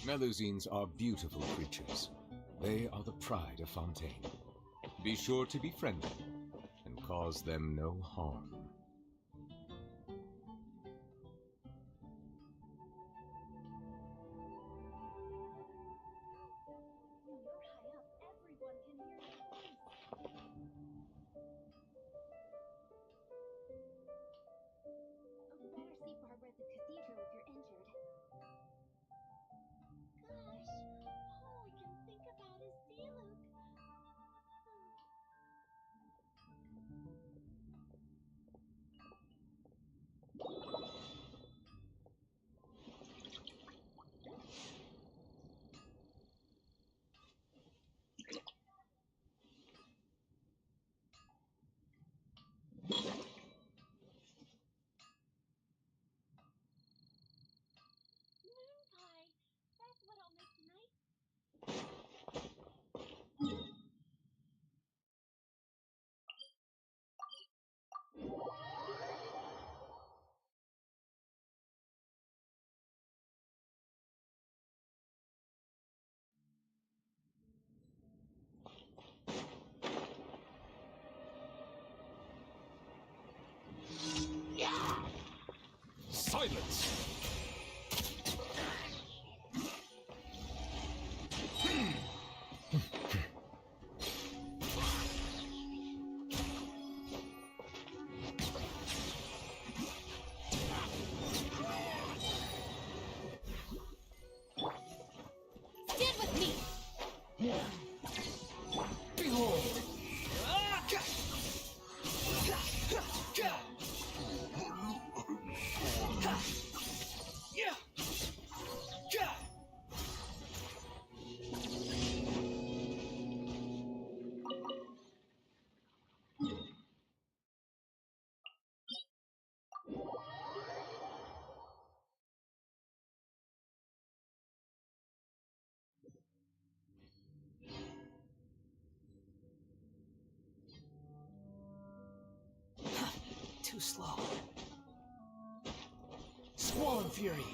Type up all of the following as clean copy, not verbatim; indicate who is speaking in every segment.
Speaker 1: Melusines are beautiful creatures. They are the pride of Fontaine. Be sure to be friendly and cause them no harm. Silence!
Speaker 2: Stand with me!
Speaker 1: Behold!
Speaker 3: Too slow. Squall and Fury.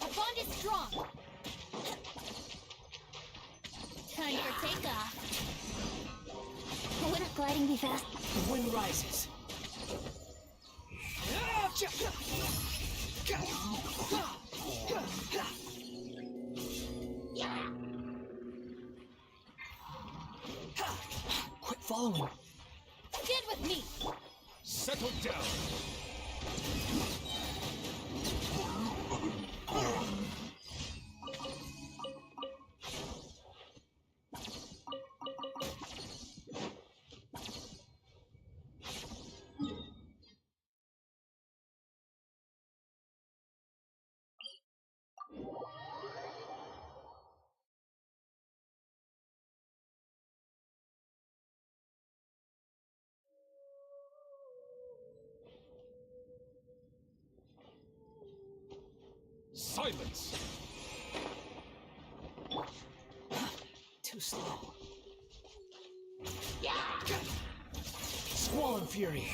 Speaker 2: Our bond is strong! Time for takeoff. We're not gliding too fast.
Speaker 3: The wind rises. Quit following.
Speaker 2: Stand with me!
Speaker 1: Settle down! Silence!
Speaker 3: Too slow. Squall and Fury.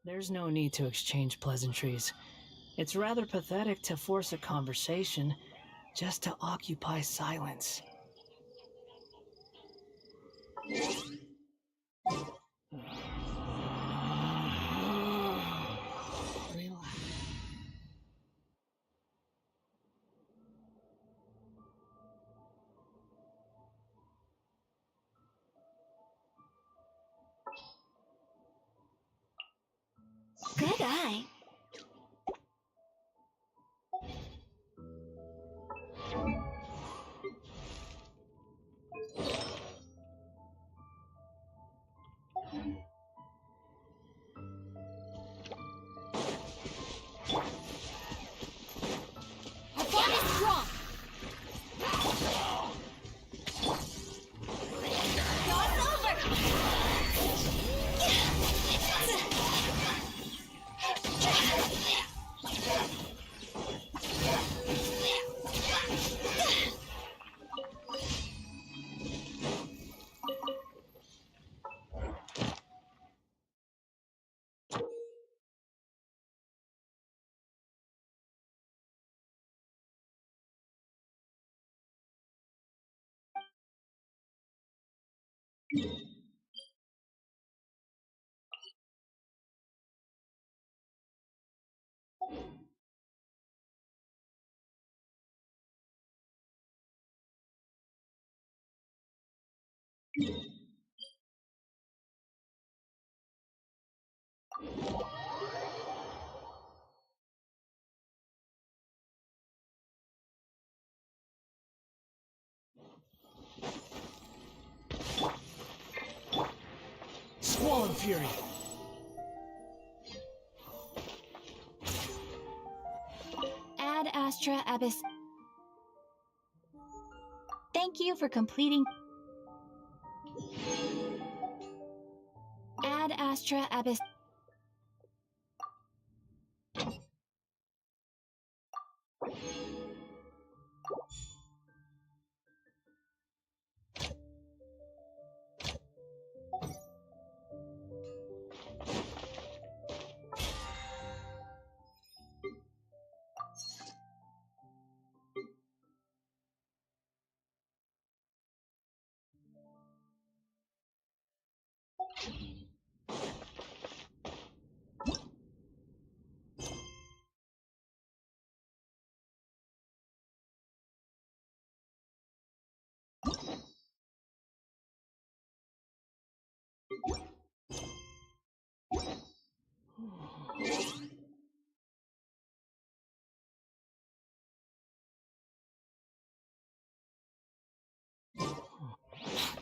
Speaker 3: There's no need to exchange pleasantries. It's rather pathetic to force a conversation just to occupy silence. Relax.
Speaker 2: Good eye. Our bond is strong. God's
Speaker 3: Squall and Fury.
Speaker 2: Ad Astra Abyss. Thank you for completing. Ad Astra Abyss.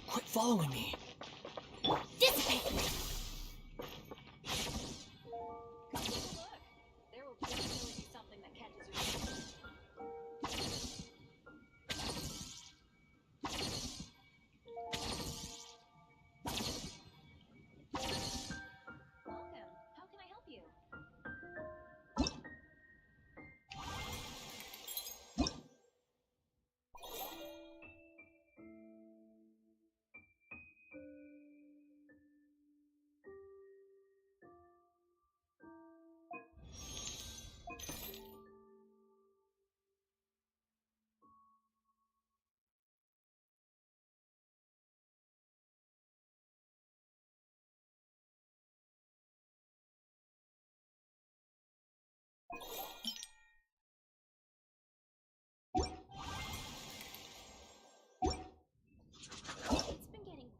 Speaker 3: Quit following me.
Speaker 2: Dissipate.
Speaker 4: There will definitely be something that catches your eye. Welcome. How can I help you? It's been getting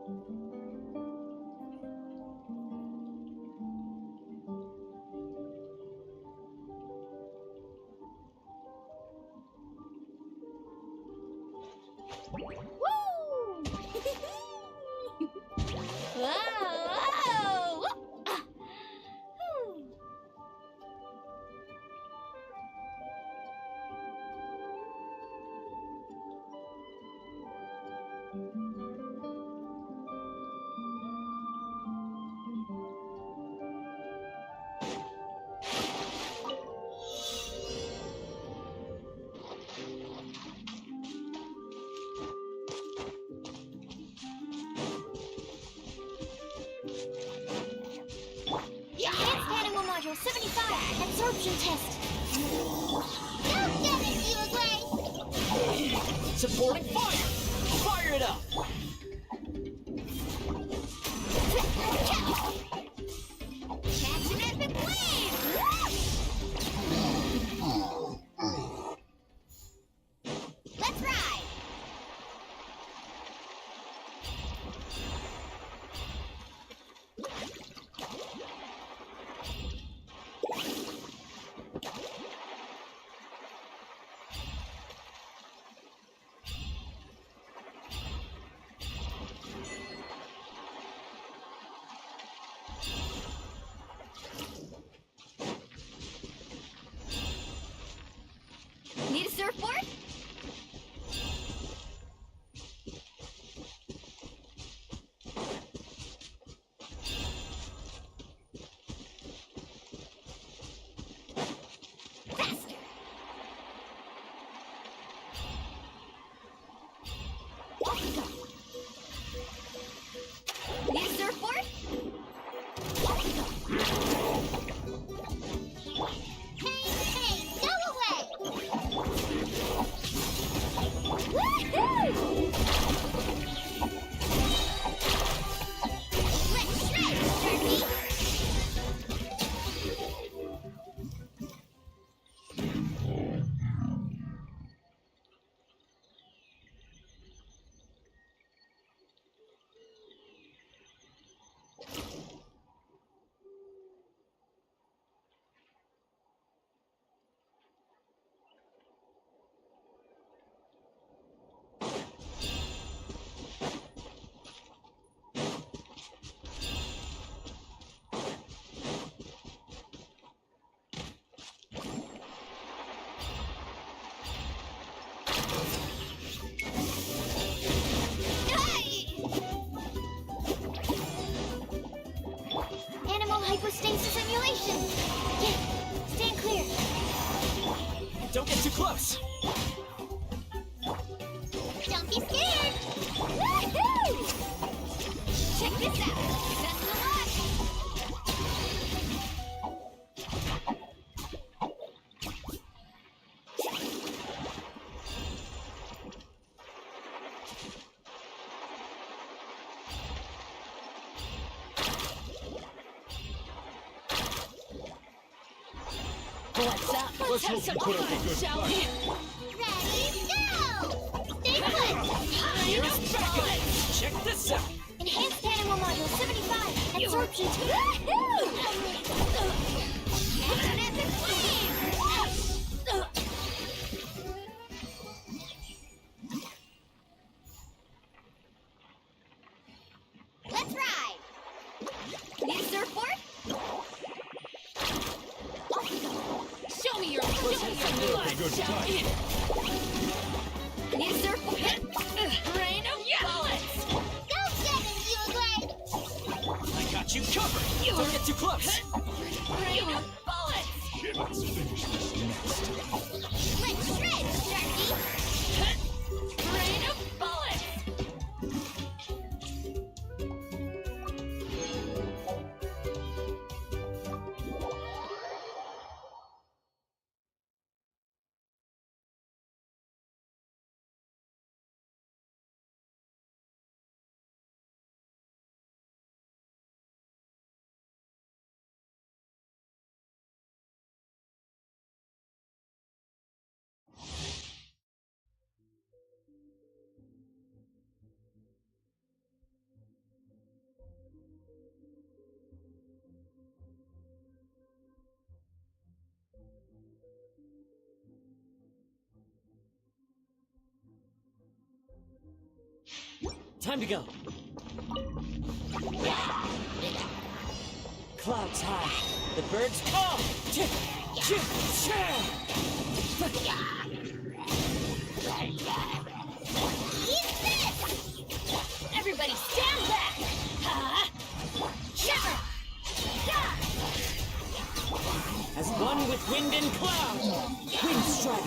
Speaker 2: Woo! Whoa! Ah. Whew. Advanced Animal Module 75, absorption test. Don't get it, you agree?
Speaker 3: Supporting fire! Fire it up!
Speaker 2: Catch an epic wave! Let's ride! Need a surfboard? Faster! Need a surfboard? Hey, go away! Woohoo! Let's shred, Turkey! Animal hypostasis simulation! Yeah, stand clear.
Speaker 3: Don't get too close!
Speaker 2: Don't be scared! Woohoo! Check this out! Test the launch!
Speaker 3: Let's have some fun, shall we?
Speaker 2: Ready, go! Stay put!
Speaker 3: Here's Becca! Check this out!
Speaker 2: Enhanced Animal Module 75, absorption. Woohoo! Catch an epic wave! Let's ride! Need a surfboard? Show me your blood, shall we? Need a surfboard? Rain of bullets! Don't get it, you agree?
Speaker 3: I got you covered! Don't get too close!
Speaker 2: Rain of bullets!
Speaker 1: Let's finish this next.
Speaker 2: Let's shred, Sharky!
Speaker 5: Time to go. Clouds high. The birds call. Chip, chip,
Speaker 2: Everybody stand back! Ha! Shiver!
Speaker 5: As one with wind and cloud. Wind strike.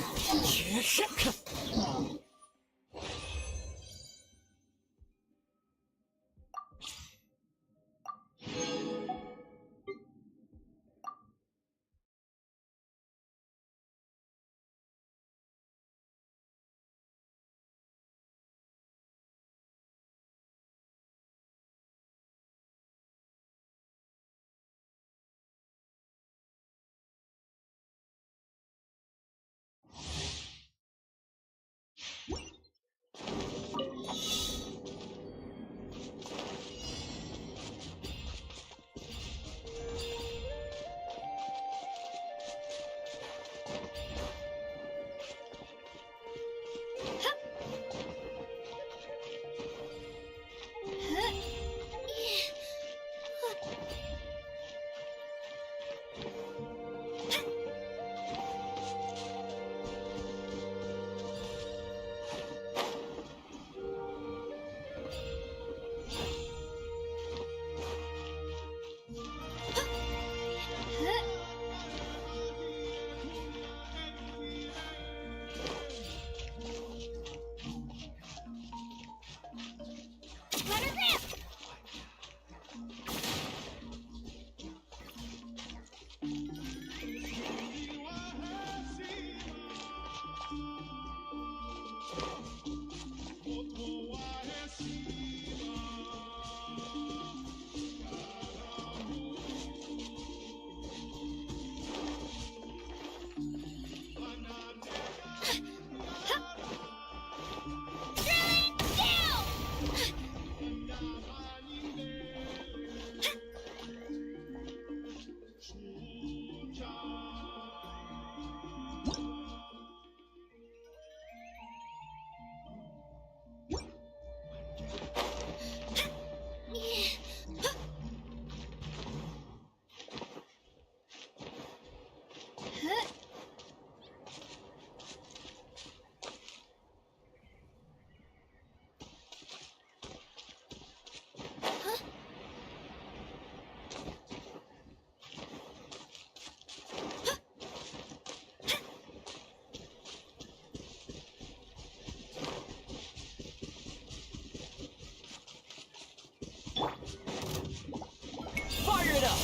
Speaker 5: Fire it up!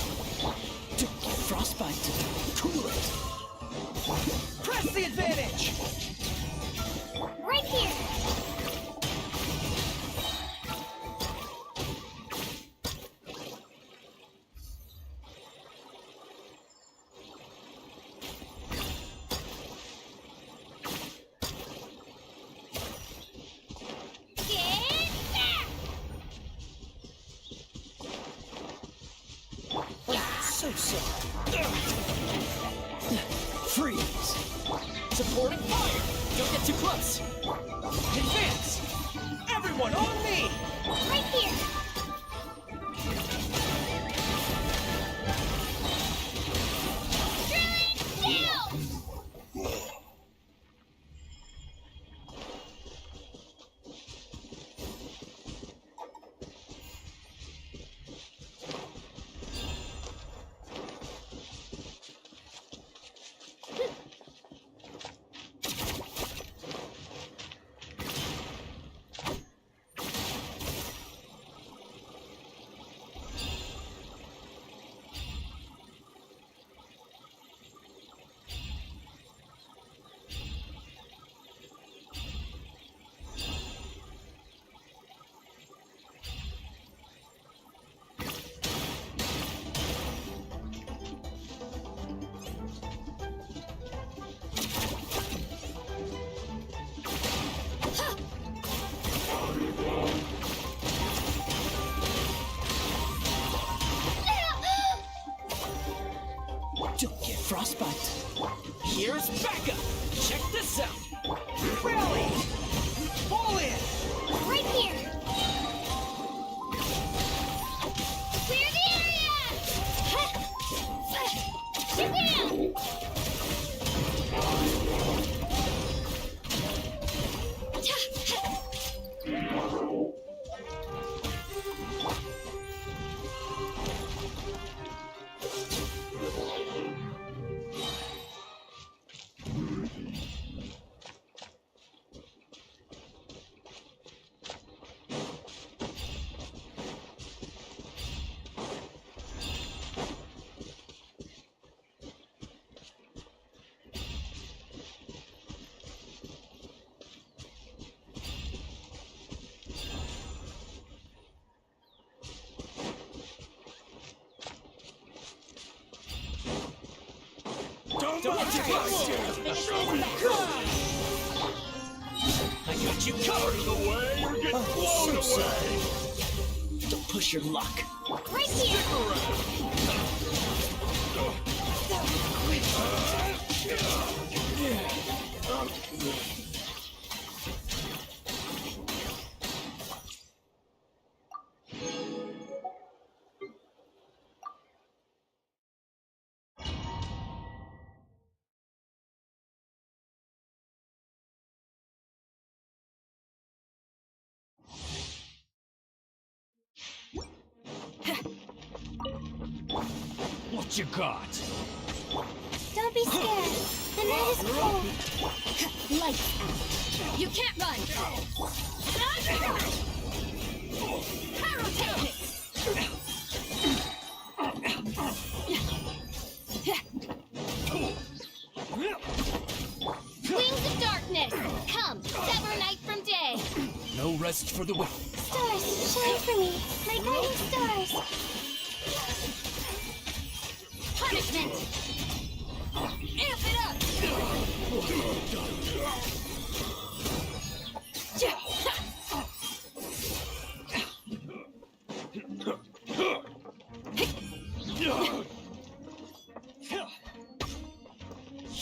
Speaker 5: Frostbite. Cool it. Press the advantage!
Speaker 2: Right here!
Speaker 5: So soft. Freeze. Supporting fire. Don't get too close. Advance. Everyone on me.
Speaker 2: Right here!
Speaker 5: Don't get frostbite. Here's backup. Check this out. Rally. Fall in.
Speaker 2: Right here!
Speaker 5: Don't get too close! I got you covered!
Speaker 6: Away or get blown away!
Speaker 5: Don't push your luck.
Speaker 2: Right here!
Speaker 6: What you got?
Speaker 2: Don't be scared. The night is cold. Lights out.
Speaker 4: You can't run! Pyrotechnics!
Speaker 2: Wings of darkness. Come, sever night from day.
Speaker 5: No rest for the wicked.
Speaker 2: Stars, shine for me. My guiding stars.
Speaker 4: Punishment! Amp it up!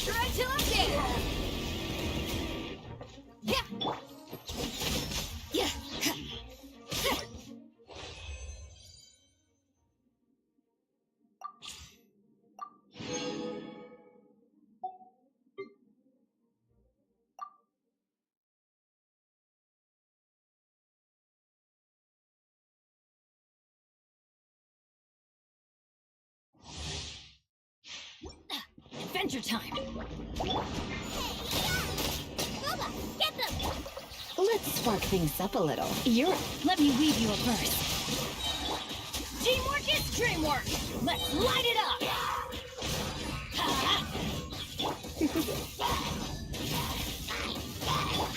Speaker 4: Try till I'm dead! Yeah! Yeah! Adventure time!
Speaker 2: Bubba, get them!
Speaker 7: Let's spark things up a little.
Speaker 4: Let me weave you a verse. Teamwork is dreamwork! Let's light it up!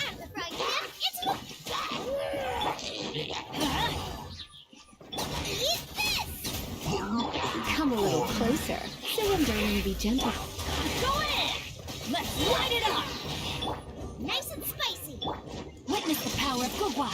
Speaker 2: I'm the frog man. It's Eat this!
Speaker 7: Come a little closer. Surrender and be gentle.
Speaker 4: Go in! Let's light it up!
Speaker 2: Nice and spicy.
Speaker 4: Witness the power of Gugwa!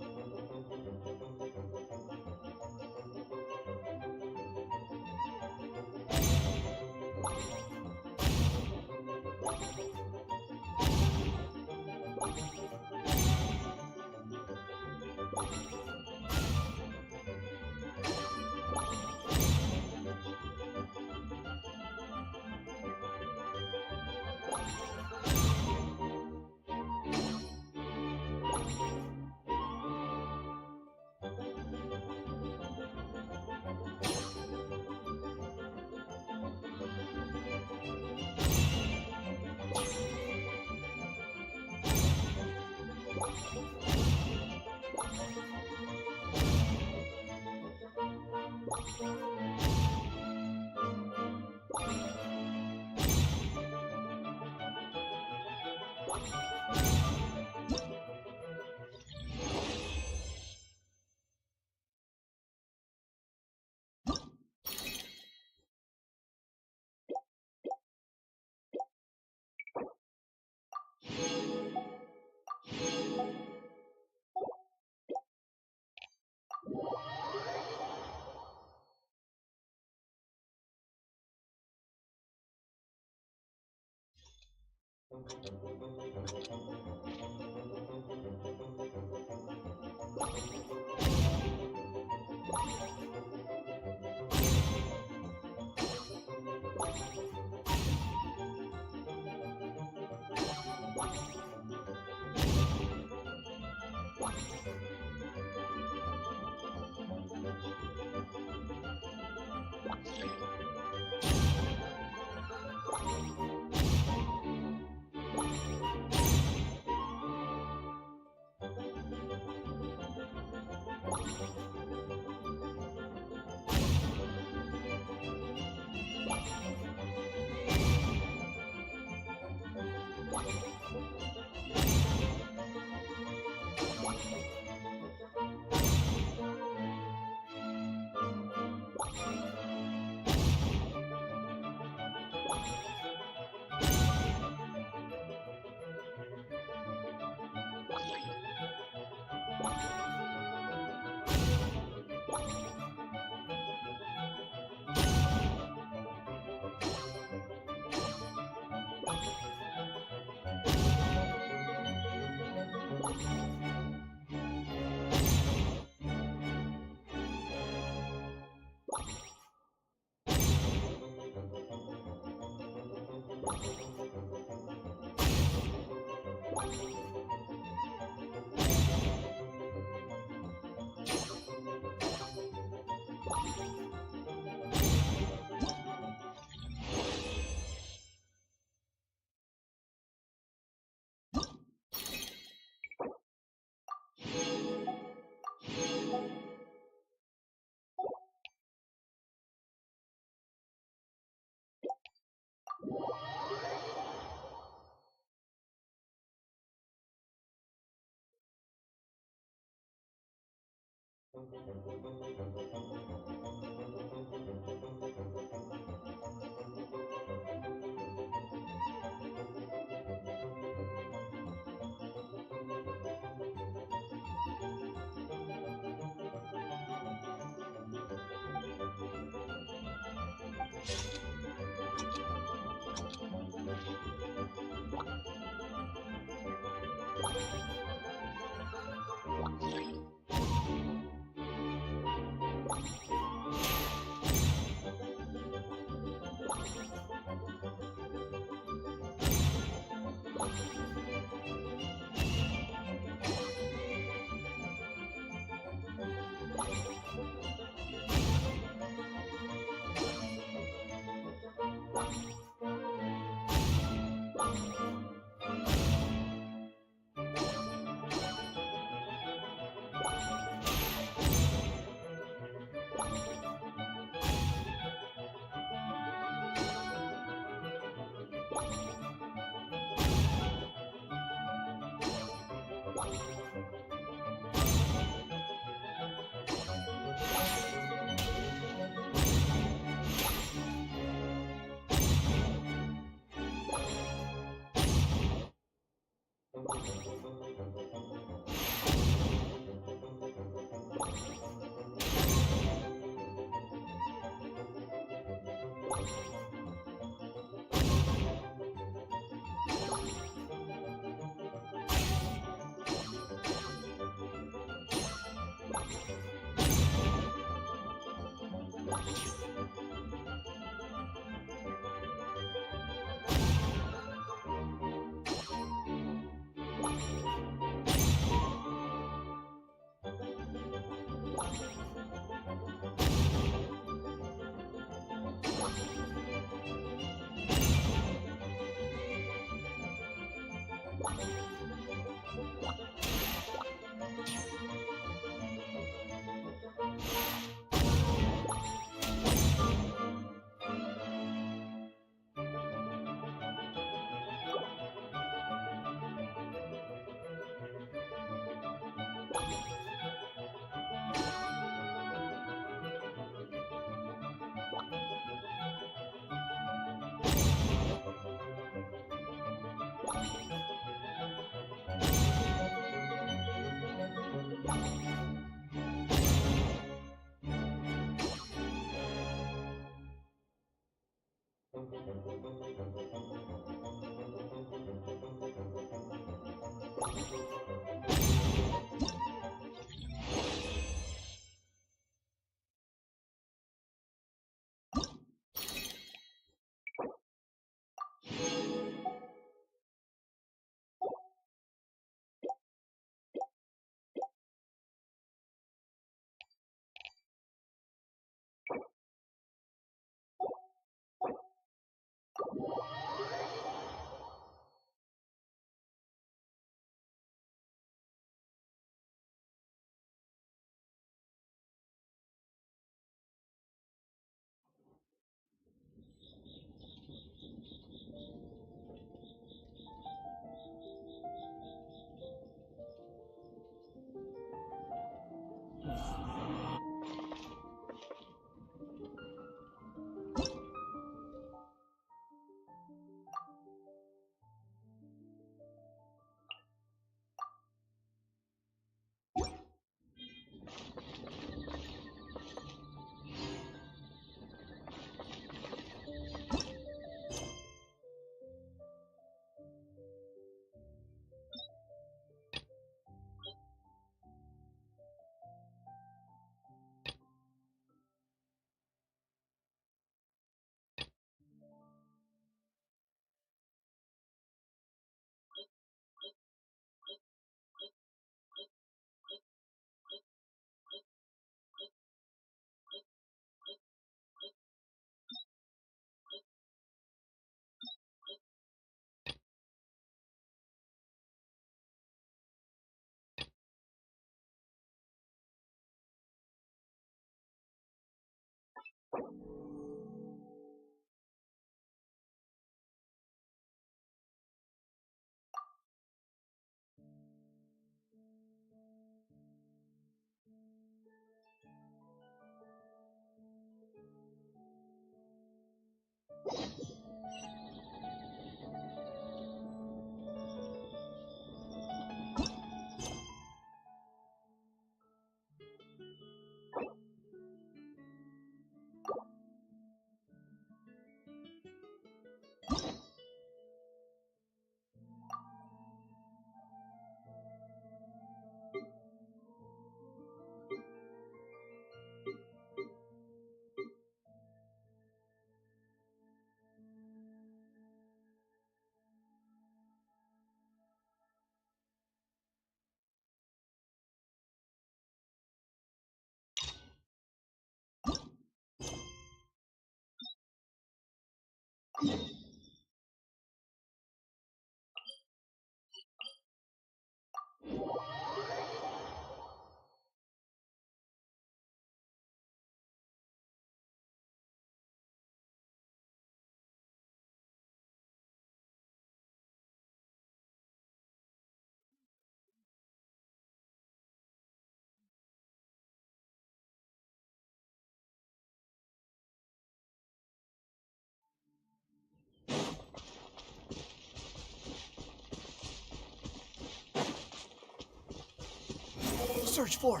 Speaker 5: search for.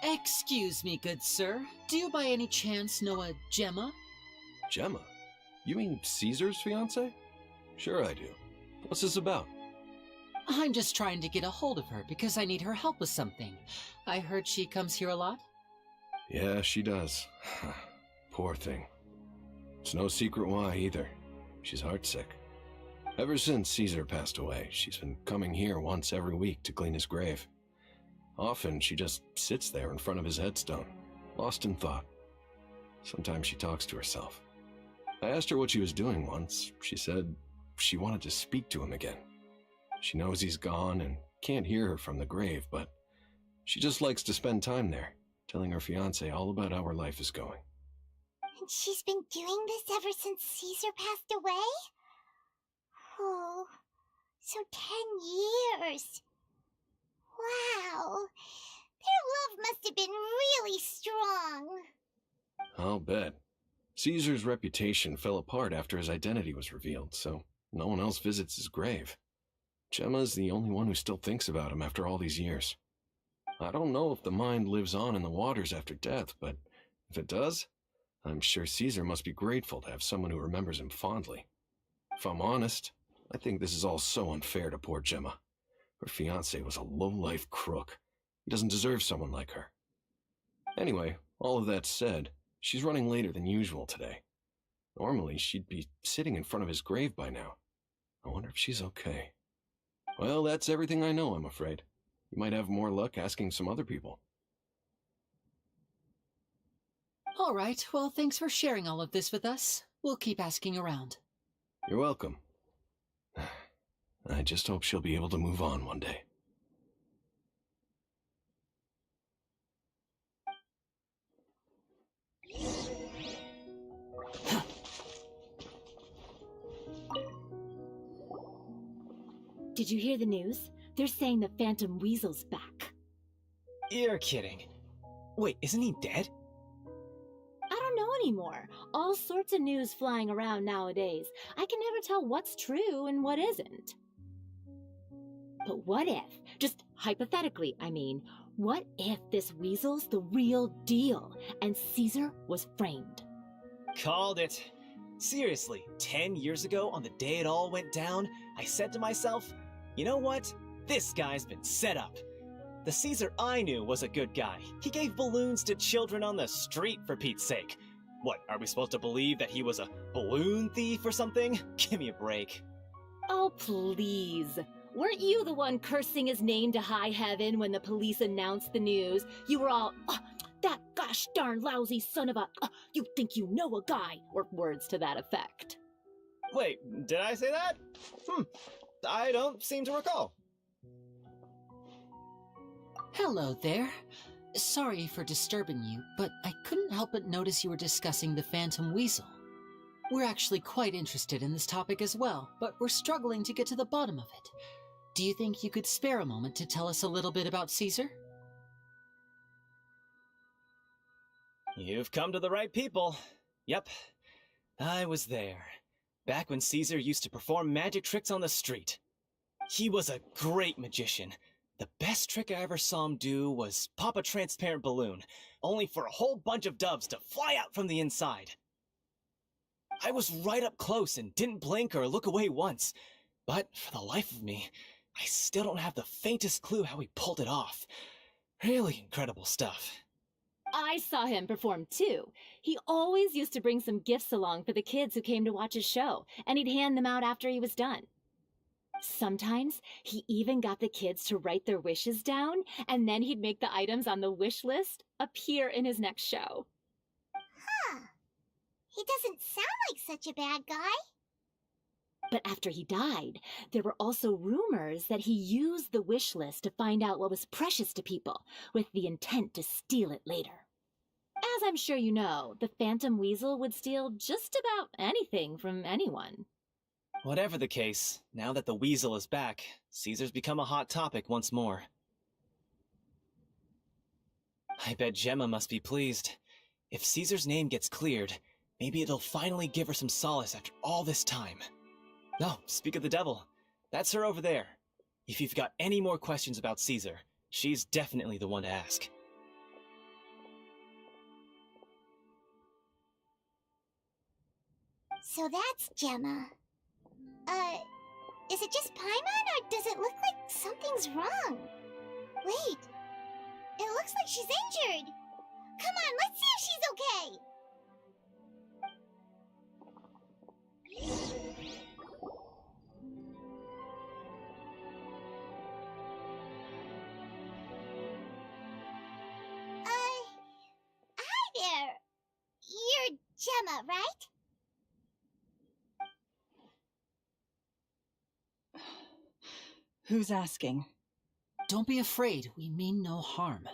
Speaker 8: Excuse me, good sir. Do you by any chance know a Gemma?
Speaker 9: Gemma? You mean Caesar's fiance? Sure I do. What's this about?
Speaker 8: I'm just trying to get a hold of her because I need her help with something. I heard she comes here a lot.
Speaker 9: Yeah, she does. Poor thing. It's no secret why either. She's heartsick. Ever since Caesar passed away, she's been coming here once every week to clean his grave. Often she just sits there in front of his headstone, lost in thought. Sometimes she talks to herself. I asked her what she was doing once. She said she wanted to speak to him again. She knows he's gone and can't hear her from the grave, but she just likes to spend time there, telling her fiancé all about how her life is going.
Speaker 2: And she's been doing this ever since Caesar passed away? Oh, so 10 years. Wow, their love must have been really strong.
Speaker 9: I'll bet. Caesar's reputation fell apart after his identity was revealed, so no one else visits his grave. Gemma's the only one who still thinks about him after all these years. I don't know if the mind lives on in the waters after death, but if it does, I'm sure Caesar must be grateful to have someone who remembers him fondly. If I'm honest, I think this is all so unfair to poor Gemma. Her fiancé was a low-life crook. He doesn't deserve someone like her. Anyway, all of that said, she's running later than usual today. Normally, she'd be sitting in front of his grave by now. I wonder if she's okay. Well, that's everything I know, I'm afraid. You might have more luck asking some other people.
Speaker 8: All right, well, thanks for sharing all of this with us. We'll keep asking around.
Speaker 9: You're welcome. I just hope she'll be able to move on one day.
Speaker 7: Did you hear the news? They're saying the Phantom Weasel's back.
Speaker 5: You're kidding. Wait, isn't he dead?
Speaker 7: I don't know anymore. All sorts of news flying around nowadays. I can never tell what's true and what isn't. But what if, just hypothetically, I mean, what if this weasel's the real deal and Caesar was framed?
Speaker 5: Called it. Seriously, 10 years ago, on the day it all went down, I said to myself, you know what? This guy's been set up. The Caesar I knew was a good guy. He gave balloons to children on the street, for Pete's sake. What, are we supposed to believe that he was a balloon thief or something? Give me a break.
Speaker 7: Oh, please. Weren't you the one cursing his name to high heaven when the police announced the news? You were all, that gosh darn lousy son of a, you think you know a guy, or words to that effect.
Speaker 5: Wait, did I say that? I don't seem to recall.
Speaker 8: Hello there. Sorry for disturbing you, but I couldn't help but notice you were discussing the Phantom Weasel. We're actually quite interested in this topic as well, but we're struggling to get to the bottom of it. Do you think you could spare a moment to tell us a little bit about Caesar?
Speaker 5: You've come to the right people. Yep, I was there. Back when Caesar used to perform magic tricks on the street. He was a great magician. The best trick I ever saw him do was pop a transparent balloon, only for a whole bunch of doves to fly out from the inside. I was right up close and didn't blink or look away once, but for the life of me, I still don't have the faintest clue how he pulled it off. Really incredible stuff.
Speaker 7: I saw him perform too. He always used to bring some gifts along for the kids who came to watch his show, and he'd hand them out after he was done. Sometimes he even got the kids to write their wishes down, and then he'd make the items on the wish list appear in his next show.
Speaker 2: Huh. He doesn't sound like such a bad guy.
Speaker 7: But after he died, there were also rumors that he used the wish list to find out what was precious to people, with the intent to steal it later. As I'm sure you know, the Phantom Weasel would steal just about anything from anyone.
Speaker 5: Whatever the case, now that the weasel is back, Caesar's become a hot topic once more. I bet Gemma must be pleased. If Caesar's name gets cleared, maybe it'll finally give her some solace after all this time. Oh, speak of the devil. That's her over there. If you've got any more questions about Caesar, she's definitely the one to ask.
Speaker 2: So that's Gemma. Is it just Paimon, or does it look like something's wrong? Wait, it looks like she's injured. Come on, let's see if she's okay. Hi there. You're Gemma, right?
Speaker 10: Who's asking?
Speaker 8: Don't be afraid, we mean no harm.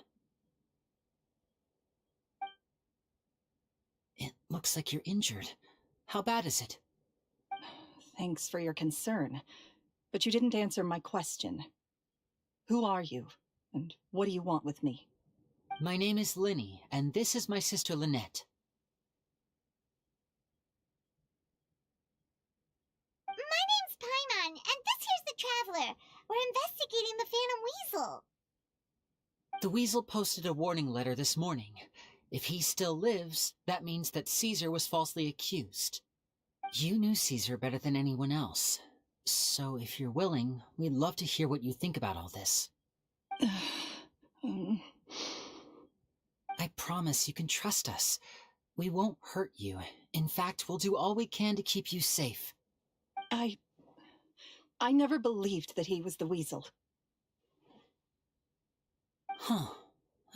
Speaker 8: It looks like you're injured. How bad is it?
Speaker 10: Thanks for your concern, but you didn't answer my question. Who are you, and what do you want with me?
Speaker 8: My name is Linny, and this is my sister Lynette.
Speaker 2: My name's Paimon, and this here's the Traveler. We're investigating the Phantom Weasel.
Speaker 8: The Weasel posted a warning letter this morning. If he still lives, that means that Caesar was falsely accused. You knew Caesar better than anyone else. So if you're willing, we'd love to hear what you think about all this. I promise you can trust us. We won't hurt you. In fact, we'll do all we can to keep you safe.
Speaker 10: I never believed that he was the Weasel.
Speaker 8: Huh.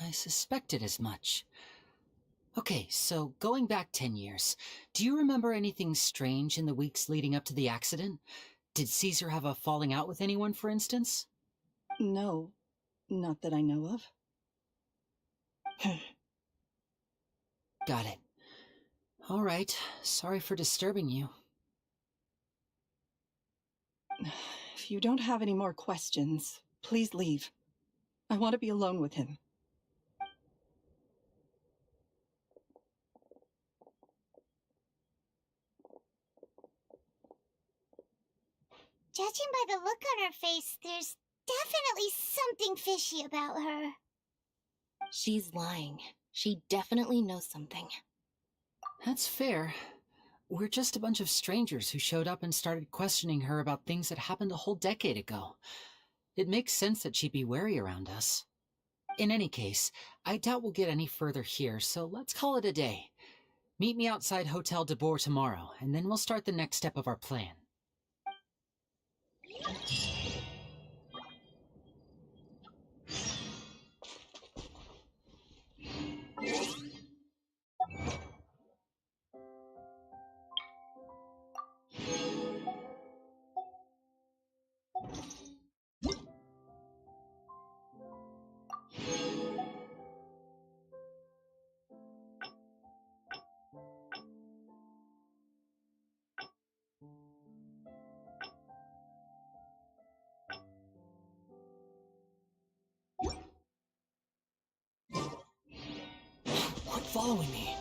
Speaker 8: I suspected as much. Okay, so going back 10 years, do you remember anything strange in the weeks leading up to the accident? Did Caesar have a falling out with anyone, for instance?
Speaker 10: No, not that I know of.
Speaker 8: Got it. All right, sorry for disturbing you.
Speaker 10: If you don't have any more questions, please leave. I want to be alone with him.
Speaker 2: Judging by the look on her face, there's definitely something fishy about her.
Speaker 7: She's lying. She definitely knows something.
Speaker 8: That's fair. We're just a bunch of strangers who showed up and started questioning her about things that happened a whole decade ago. It makes sense that she'd be wary around us. In any case, I doubt we'll get any further here, so let's call it a day. Meet me outside Hotel de Boer tomorrow, and then we'll start the next step of our plan.
Speaker 5: Quit following me.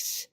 Speaker 3: relax.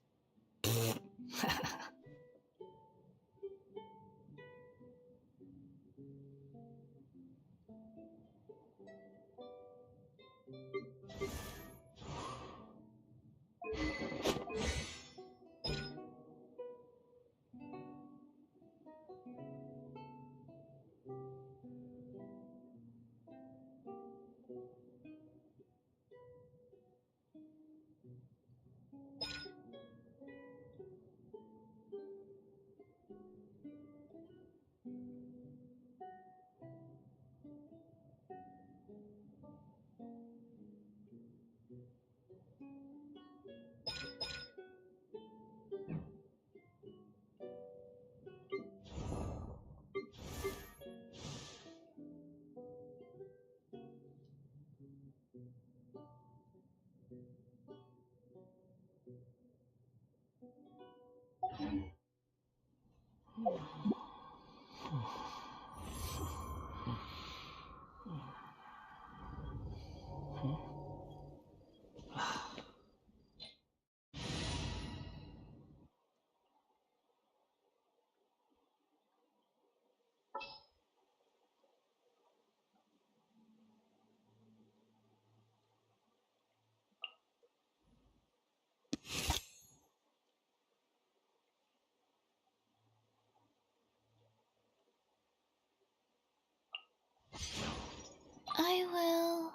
Speaker 2: I will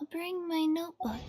Speaker 2: bring my notebook.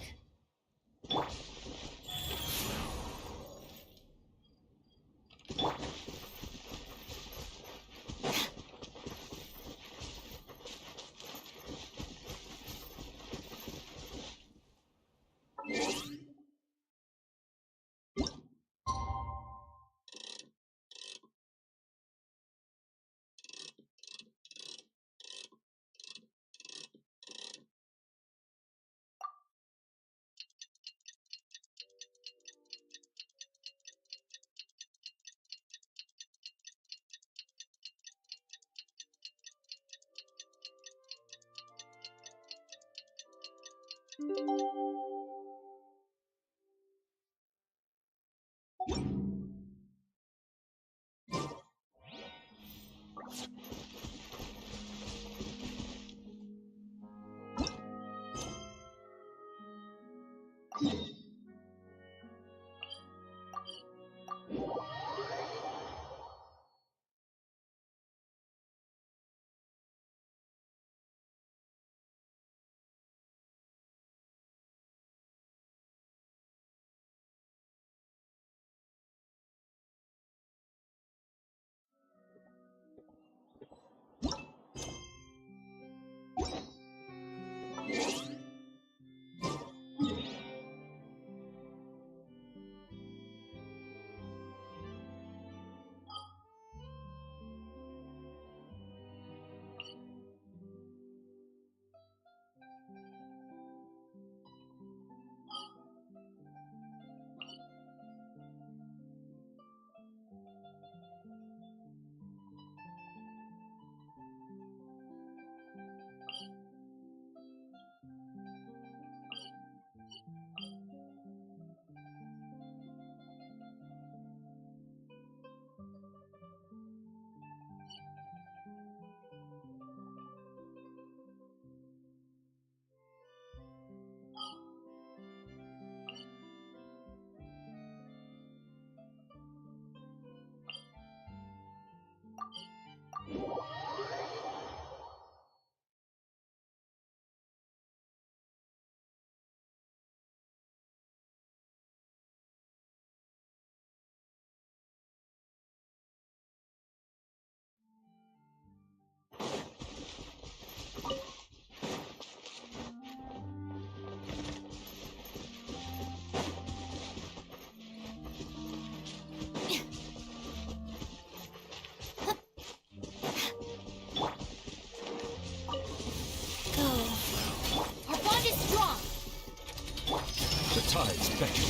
Speaker 1: tides beckon.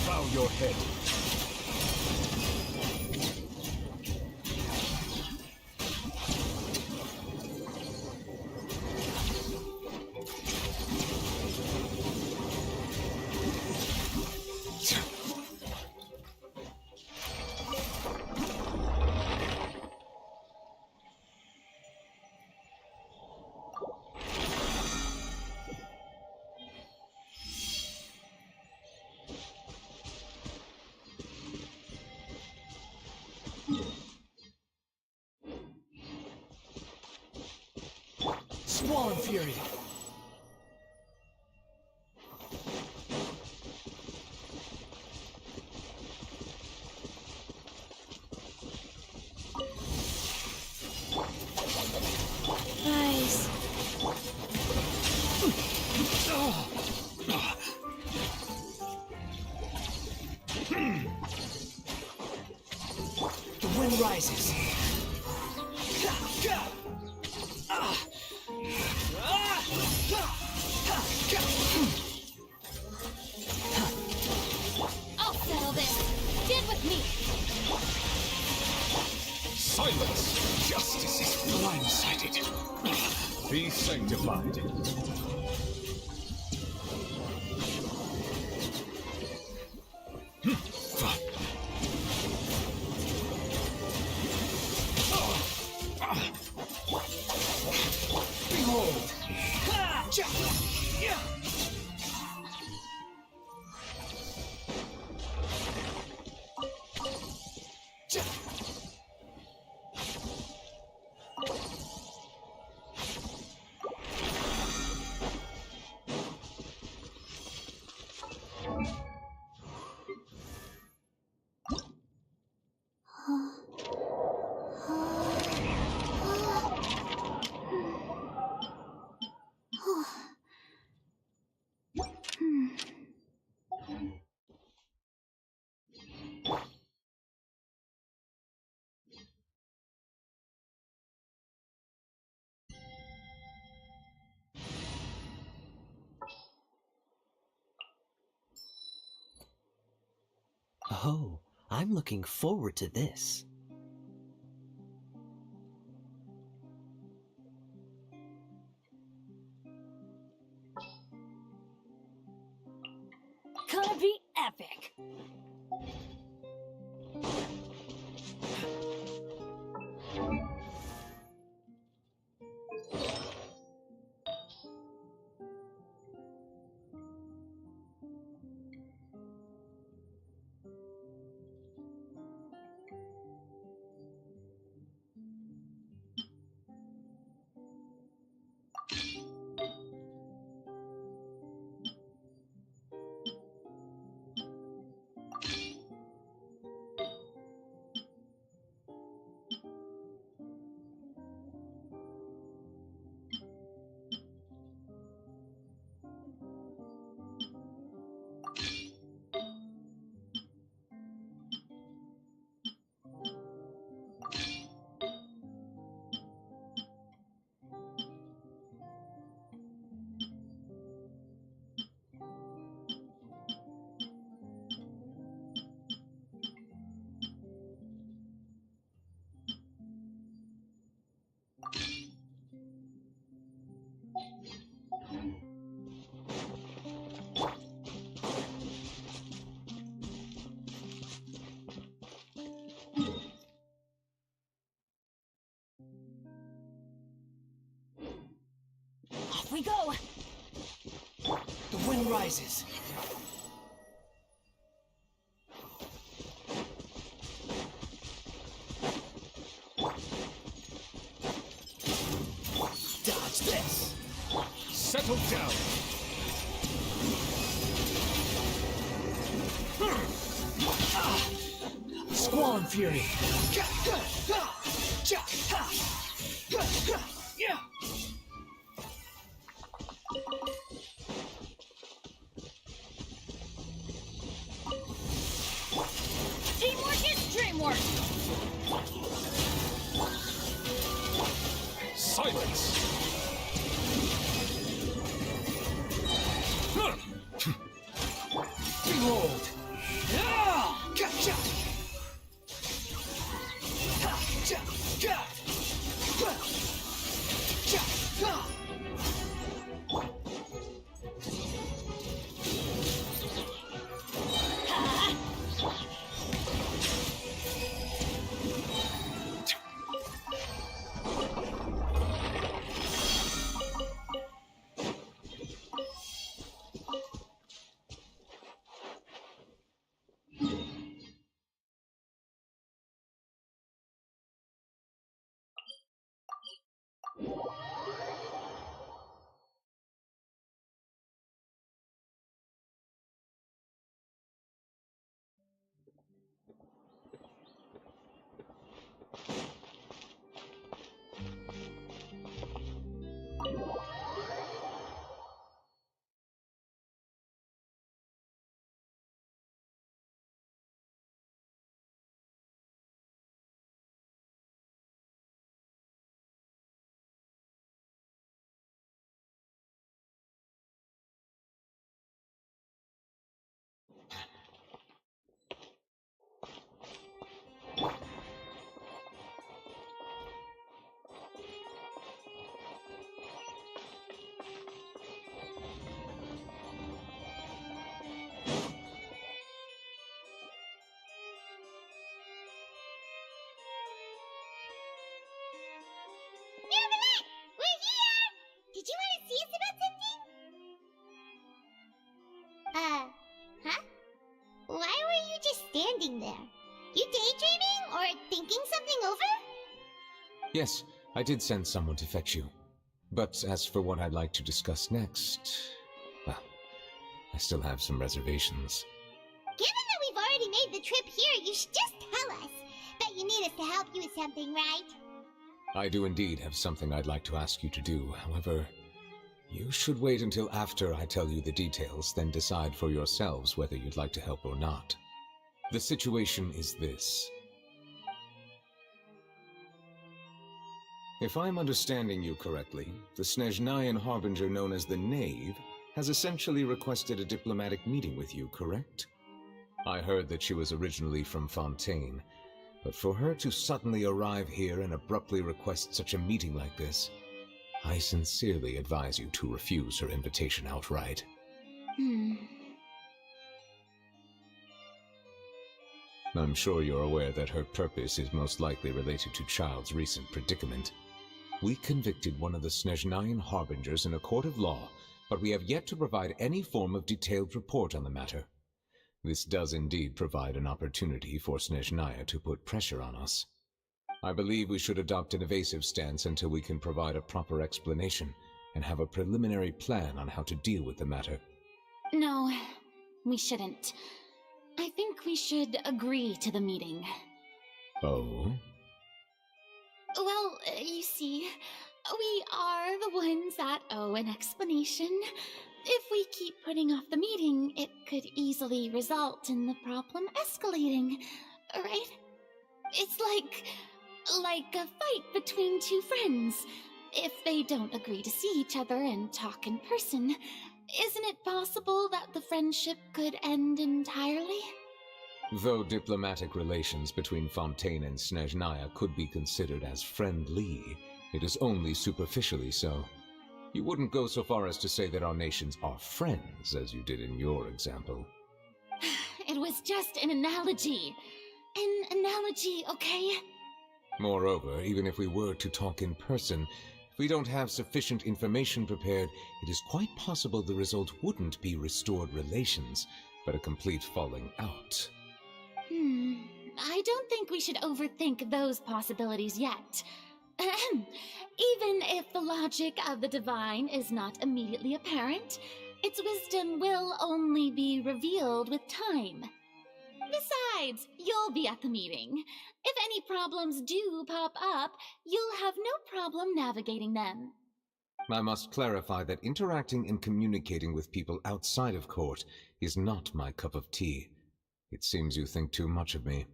Speaker 1: Bow your head.
Speaker 3: Squall and Fury.
Speaker 2: Nice.
Speaker 3: The wind rises.
Speaker 4: I'll settle this. Get with me.
Speaker 6: Silence! Justice is blindsided. Be sanctified.
Speaker 3: Behold!
Speaker 11: Oh, I'm looking forward to this.
Speaker 4: Gonna be epic. Off we go.
Speaker 3: The wind rises.
Speaker 6: Dodge this! Settle down!
Speaker 3: Squall and Fury.
Speaker 4: Teamwork is dreamwork.
Speaker 6: Silence!
Speaker 3: Behold!
Speaker 2: standing there. You daydreaming or thinking something over?
Speaker 1: Yes, I did send someone to fetch you. But as for what I'd like to discuss next, well, I still have some reservations.
Speaker 2: Given that we've already made the trip here, you should just tell us. Bet you need us to help you with something, right?
Speaker 1: I do indeed have something I'd like to ask you to do. However, you should wait until after I tell you the details, then decide for yourselves whether you'd like to help or not. The situation is this. If I'm understanding you correctly, the Snezhnayan harbinger known as the Knave has essentially requested a diplomatic meeting with you, correct? I heard that she was originally from Fontaine, but for her to suddenly arrive here and abruptly request such a meeting like this, I sincerely advise you to refuse her invitation outright. I'm sure you're aware that her purpose is most likely related to Child's recent predicament. We convicted one of the Snezhnayan harbingers in a court of law, but we have yet to provide any form of detailed report on the matter. This does indeed provide an opportunity for Snezhnaya to put pressure on us. I believe we should adopt an evasive stance until we can provide a proper explanation and have a preliminary plan on how to deal with the matter.
Speaker 7: No, we shouldn't. I think we should agree to the meeting.
Speaker 1: Oh?
Speaker 7: Well, you see, we are the ones that owe an explanation. If we keep putting off the meeting, it could easily result in the problem escalating, right? It's like a fight between two friends. If they don't agree to see each other and talk in person, isn't it possible that the friendship could end entirely?
Speaker 1: Though diplomatic relations between Fontaine and Snezhnaya could be considered as friendly, it is only superficially so. You wouldn't go so far as to say that our nations are friends, as you did in your example.
Speaker 7: It was just an analogy. An analogy, okay?
Speaker 1: Moreover, even if we were to talk in person, if we don't have sufficient information prepared, it is quite possible the result wouldn't be restored relations, but a complete falling out.
Speaker 7: I don't think we should overthink those possibilities yet. Even if the logic of the divine is not immediately apparent, its wisdom will only be revealed with time. Besides, you'll be at the meeting. If any problems do pop up, you'll have no problem navigating them.
Speaker 1: I must clarify that interacting and communicating with people outside of court is not my cup of tea. It seems you think too much of me.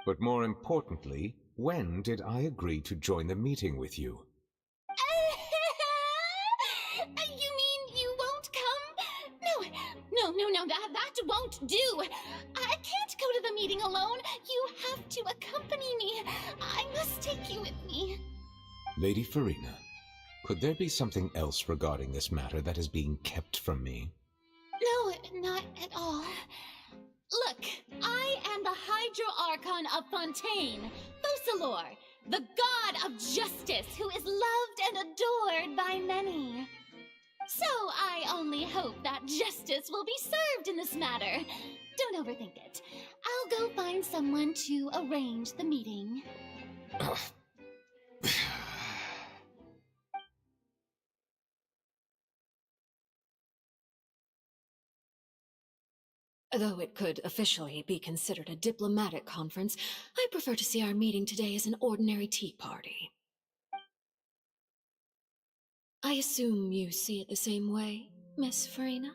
Speaker 1: But more importantly, when did I agree to join the meeting with you?
Speaker 7: You mean you won't come? No, that won't do. I can't go to the meeting alone. You have to accompany me. I must take you with me.
Speaker 1: Lady Farina, could there be something else regarding this matter that is being kept from me?
Speaker 7: No, not at all. Look, I am the Hydro-Archon of Fontaine, Focalor, the god of justice who is loved and adored by many. So I only hope that justice will be served in this matter. Don't overthink it. I'll go find someone to arrange the meeting.
Speaker 12: Though it could officially be considered a diplomatic conference, I prefer to see our meeting today as an ordinary tea party. I assume you see it the same way, Miss Farina?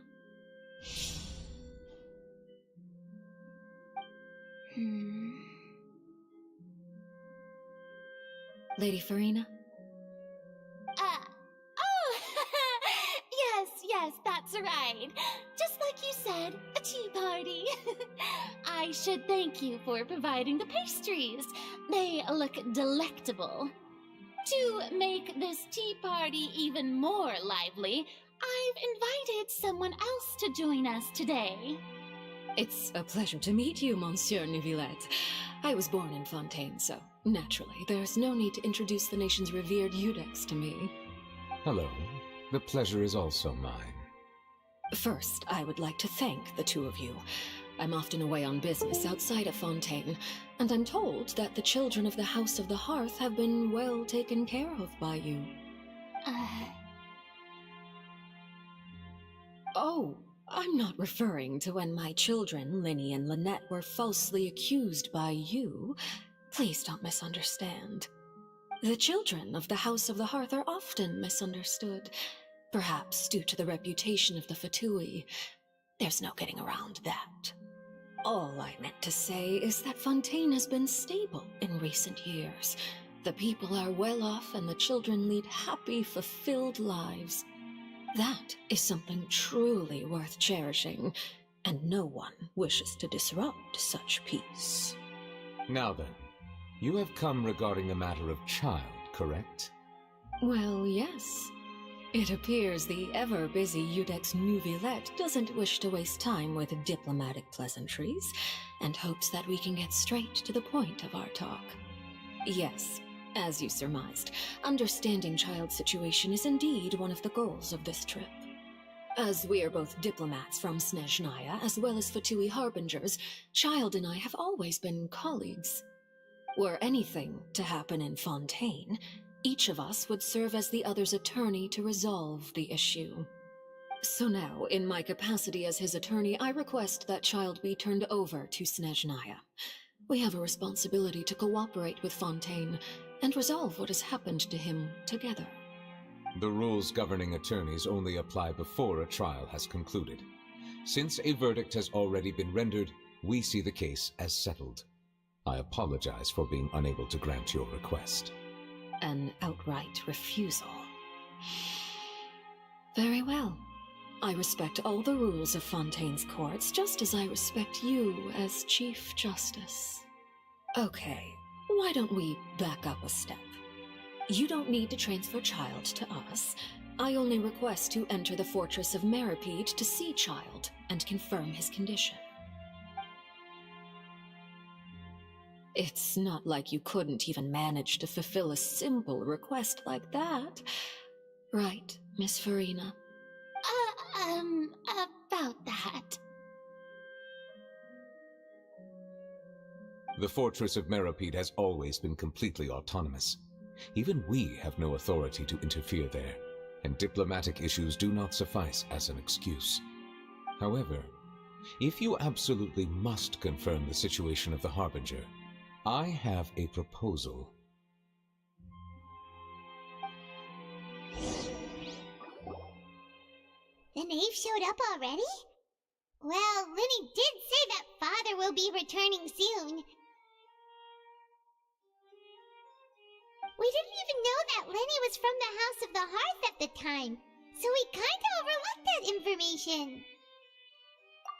Speaker 12: Lady Farina?
Speaker 7: Yes, that's right. Just like you said, a tea party. I should thank you for providing the pastries. They look delectable. To make this tea party even more lively, I've invited someone else to join us today.
Speaker 12: It's a pleasure to meet you, Monsieur Neuvillette. I was born in Fontaine, so naturally, there's no need to introduce the nation's revered Eudex to me.
Speaker 1: Hello. The pleasure is also mine.
Speaker 12: First, I would like to thank the two of you. I'm often away on business outside of Fontaine, and I'm told that the children of the House of the Hearth have been well taken care of by you. Oh, I'm not referring to when my children, Linny and Lynette, were falsely accused by you. Please don't misunderstand. The children of the House of the Hearth are often misunderstood, perhaps due to the reputation of the Fatui. There's no getting around that. All I meant to say is that Fontaine has been stable in recent years. The people are well off and the children lead happy, fulfilled lives. That is something truly worth cherishing, and no one wishes to disrupt such peace.
Speaker 1: Now then, you have come regarding the matter of child, correct?
Speaker 12: Well, yes. It appears the ever-busy Iudex Neuvillette doesn't wish to waste time with diplomatic pleasantries, and hopes that we can get straight to the point of our talk. Yes, as you surmised, understanding Child's situation is indeed one of the goals of this trip. As we are both diplomats from Snezhnaya as well as Fatui harbingers, Child and I have always been colleagues. Were anything to happen in Fontaine, each of us would serve as the other's attorney to resolve the issue. So now, in my capacity as his attorney, I request that Child be turned over to Snezhnaya. We have a responsibility to cooperate with Fontaine and resolve what has happened to him together.
Speaker 1: The rules governing attorneys only apply before a trial has concluded. Since a verdict has already been rendered, we see the case as settled. I apologize for being unable to grant your request.
Speaker 12: An outright refusal. Very well. I respect all the rules of Fontaine's courts, just as I respect you as Chief Justice. Okay, why don't we back up a step? You don't need to transfer Child to us. I only request to enter the Fortress of Meripede to see Child and confirm his condition. It's not like you couldn't even manage to fulfill a simple request like that. Right, Miss Farina?
Speaker 2: About that.
Speaker 1: The Fortress of Meripede has always been completely autonomous. Even we have no authority to interfere there, and diplomatic issues do not suffice as an excuse. However, if you absolutely must confirm the situation of the Harbinger, I have a proposal.
Speaker 2: The knave showed up already? Well, Linny did say that Father will be returning soon. We didn't even know that Lenny was from the House of the Hearth at the time, so we kinda overlooked that information.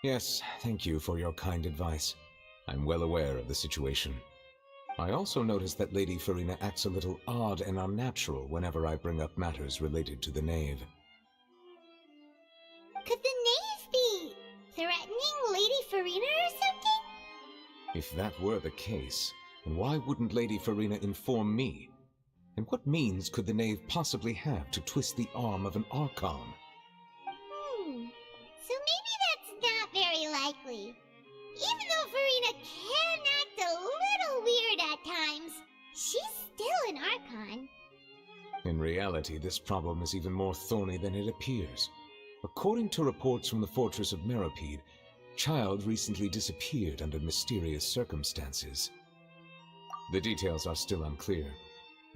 Speaker 1: Yes, thank you for your kind advice. I'm well aware of the situation. I also noticed that Lady Farina acts a little odd and unnatural whenever I bring up matters related to the knave.
Speaker 2: Could the knave be threatening Lady Farina or something?
Speaker 1: If that were the case, then why wouldn't Lady Farina inform me? And what means could the knave possibly have to twist the arm of an Archon?
Speaker 2: So maybe that's not very likely. Even though Farina can act a little weird at times, she's still an Archon.
Speaker 1: In reality, this problem is even more thorny than it appears. According to reports from the Fortress of Meripede, Child recently disappeared under mysterious circumstances. The details are still unclear.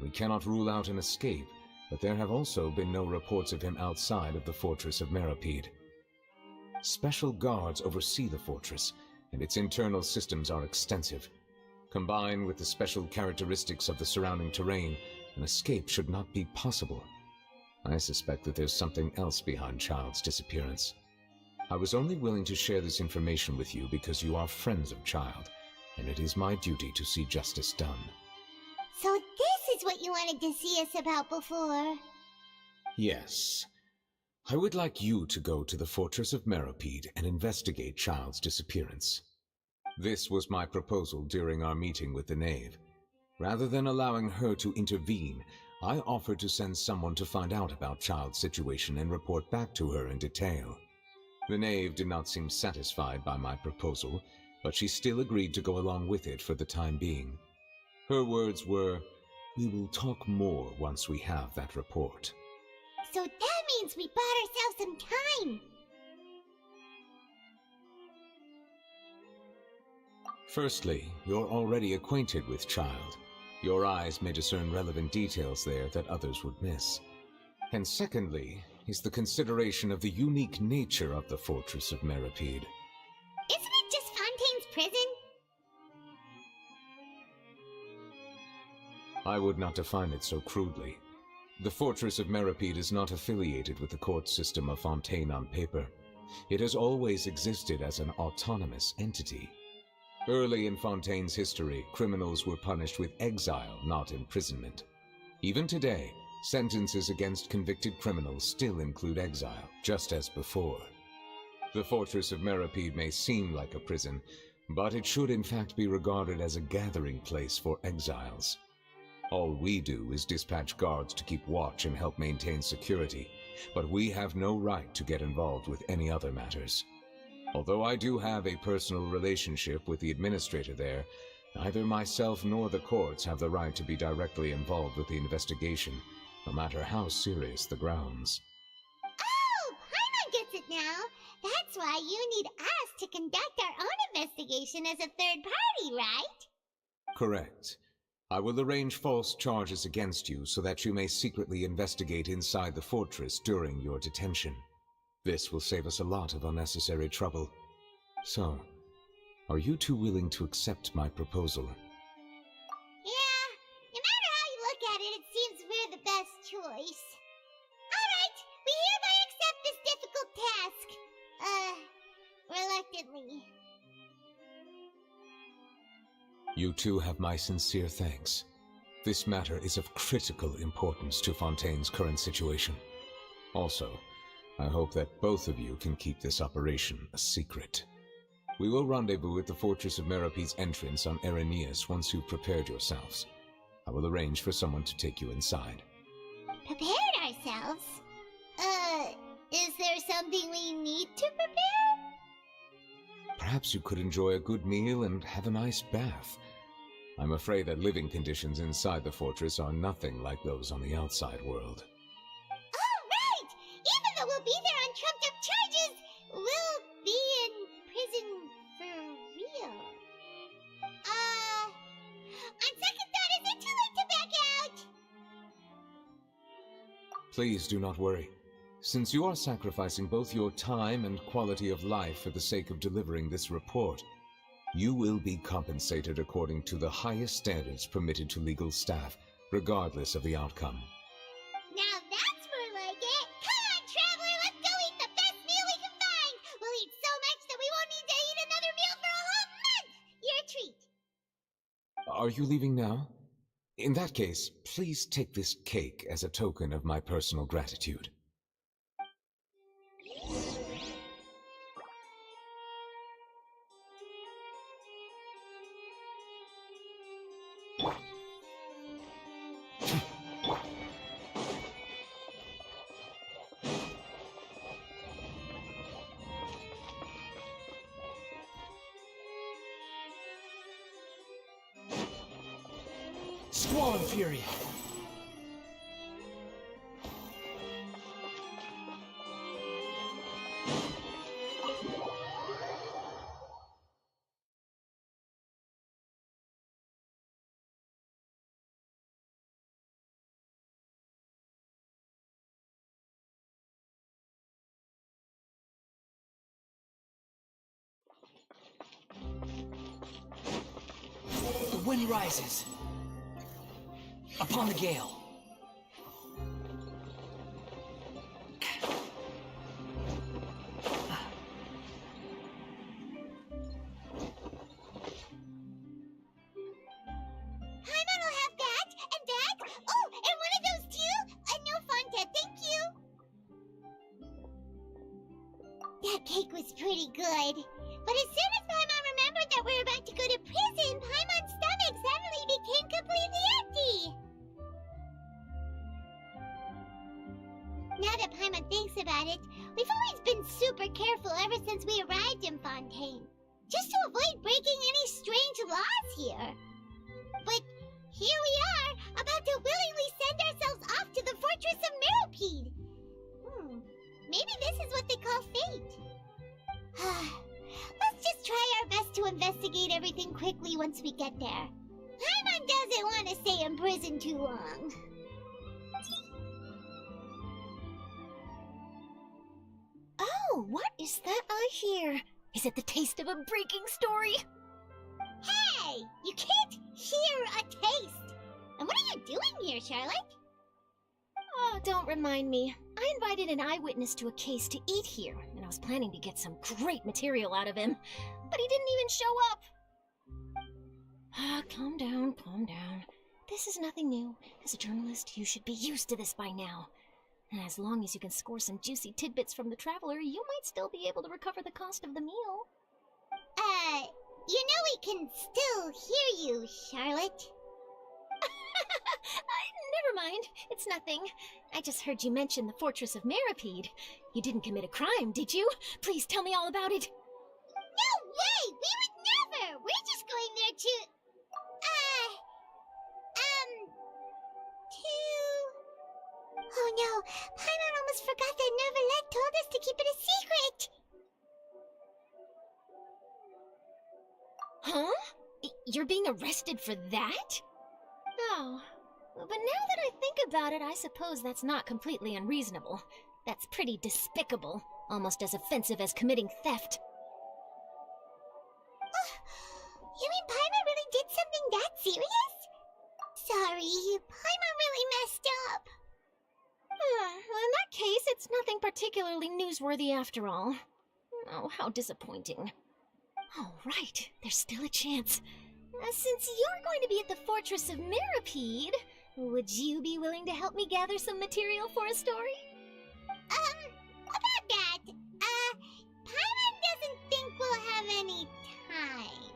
Speaker 1: We cannot rule out an escape, but there have also been no reports of him outside of the Fortress of Meripede. Special guards oversee the fortress, and its internal systems are extensive. Combined with the special characteristics of the surrounding terrain, an escape should not be possible. I suspect that there's something else behind Child's disappearance. I was only willing to share this information with you because you are friends of Child, and it is my duty to see justice done.
Speaker 2: So this is what you wanted to see us about before.
Speaker 1: Yes. I would like you to go to the Fortress of Meripede and investigate Child's disappearance. This was my proposal during our meeting with the knave. Rather than allowing her to intervene, I offered to send someone to find out about Child's situation and report back to her in detail. The knave did not seem satisfied by my proposal, but she still agreed to go along with it for the time being. Her words were, "We will talk more once we have that report."
Speaker 2: So that means we bought ourselves some time.
Speaker 1: Firstly, you're already acquainted with Child. Your eyes may discern relevant details there that others would miss. And secondly, is the consideration of the unique nature of the Fortress of Meripede.
Speaker 2: Isn't it just Fontaine's prison?
Speaker 1: I would not define it so crudely. The Fortress of Meripede is not affiliated with the court system of Fontaine on paper. It has always existed as an autonomous entity. Early in Fontaine's history, criminals were punished with exile, not imprisonment. Even today, sentences against convicted criminals still include exile, just as before. The Fortress of Meripede may seem like a prison, but it should in fact be regarded as a gathering place for exiles. All we do is dispatch guards to keep watch and help maintain security, but we have no right to get involved with any other matters. Although I do have a personal relationship with the administrator there, neither myself nor the courts have the right to be directly involved with the investigation, no matter how serious the grounds.
Speaker 2: Oh, Paimon gets it now. That's why you need us to conduct our own investigation as a third party, right?
Speaker 1: Correct. I will arrange false charges against you so that you may secretly investigate inside the fortress during your detention. This will save us a lot of unnecessary trouble. So, are you two willing to accept my proposal?
Speaker 2: Yeah, no matter how you look at it, it seems we're the best choice. Alright, we hereby accept this difficult task. Reluctantly.
Speaker 1: You two have my sincere thanks. This matter is of critical importance to Fontaine's current situation. Also, I hope that both of you can keep this operation a secret. We will rendezvous at the Fortress of Meripede's entrance on Erinius once you've prepared yourselves. I will arrange for someone to take you inside.
Speaker 2: Prepared ourselves? Is there something we need to prepare?
Speaker 1: Perhaps you could enjoy a good meal and have a nice bath. I'm afraid that living conditions inside the fortress are nothing like those on the outside world.
Speaker 2: Oh, right! Even though we'll be there on trumped-up charges, we'll be in prison for real. On second thought, is it too late to back out?
Speaker 1: Please do not worry. Since you are sacrificing both your time and quality of life for the sake of delivering this report, you will be compensated according to the highest standards permitted to legal staff, regardless of the outcome.
Speaker 2: Now that's more like it! Come on, traveler, let's go eat the best meal we can find! We'll eat so much that we won't need to eat another meal for a whole month! Your treat!
Speaker 1: Are you leaving now? In that case, please take this cake as a token of my personal gratitude.
Speaker 3: Squall and Fury! The wind rises upon the gale.
Speaker 2: Paimon will have that, and that. Oh, and one of those too? No Fonta, thank you. That cake was pretty good. But as soon as Paimon remembered that we were about to go to prison, Paimon's stomach suddenly became completely empty. Now that Paimon thinks about it, We've always been super careful ever since we arrived in Fontaine, just to avoid breaking any strange laws here. But here we are, about to willingly send ourselves off to the Fortress of Meropide. Maybe this is what they call fate. Let's just try our best to investigate everything quickly once we get there. Paimon doesn't want to stay in prison too long.
Speaker 4: Oh, what is that I hear? Is it the taste of a breaking story?
Speaker 2: Hey! You can't hear a taste! And what are you doing here, Charlotte?
Speaker 4: Oh, don't remind me. I invited an eyewitness to a case to eat here, and I was planning to get some great material out of him, but he didn't even show up. Calm down, calm down. This is nothing new. As a journalist, you should be used to this by now. And as long as you can score some juicy tidbits from the traveler, you might still be able to recover the cost of the meal.
Speaker 2: You know we can still hear you, Charlotte.
Speaker 4: Never mind. It's nothing. I just heard you mention the Fortress of Meropide. You didn't commit a crime, did you? Please tell me all about it.
Speaker 2: No way! We would never! We're just going there to... Oh no, Paimon almost forgot that Neuvillette told us to keep it a secret!
Speaker 4: Huh? You're being arrested for that? Oh, but now that I think about it, I suppose that's not completely unreasonable. That's pretty despicable, almost as offensive as committing theft.
Speaker 2: You mean Paimon really did something that serious? Sorry, Paimon really messed up.
Speaker 4: Well, in that case, it's nothing particularly newsworthy after all. Oh, how disappointing. Oh, right, there's still a chance. Since you're going to be at the Fortress of Meropide, would you be willing to help me gather some material for a story?
Speaker 2: About that, Paimon doesn't think we'll have any time.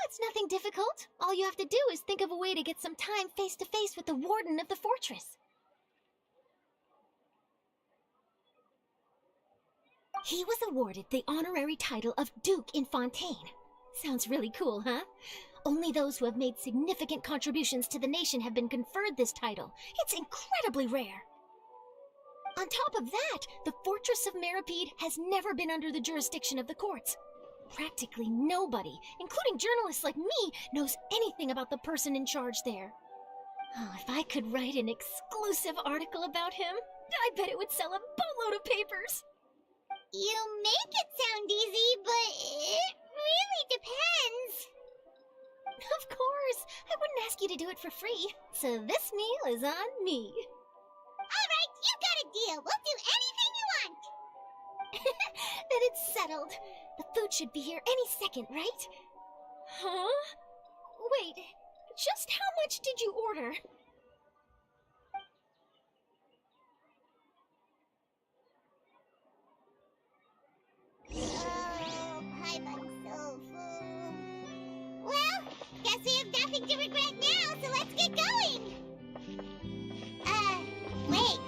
Speaker 4: It's nothing difficult. All you have to do is think of a way to get some time face-to-face with the warden of the fortress. He was awarded the honorary title of Duke in Fontaine. Sounds really cool, huh? Only those who have made significant contributions to the nation have been conferred this title. It's incredibly rare. On top of that, the Fortress of Meropide has never been under the jurisdiction of the courts. Practically nobody, including journalists like me, knows anything about the person in charge there. Oh, if I could write an exclusive article about him, I bet it would sell a boatload of papers.
Speaker 2: You make it sound easy, but it really depends.
Speaker 4: Of course, I wouldn't ask you to do it for free, so this meal is on me.
Speaker 2: All right, you got a deal. We'll do anything you want.
Speaker 4: Then it's settled. The food should be here any second, right? Huh? Wait, just how much did you order?
Speaker 2: Oh, Paimon's so full. Well, guess we have nothing to regret now, so let's get going. Wait.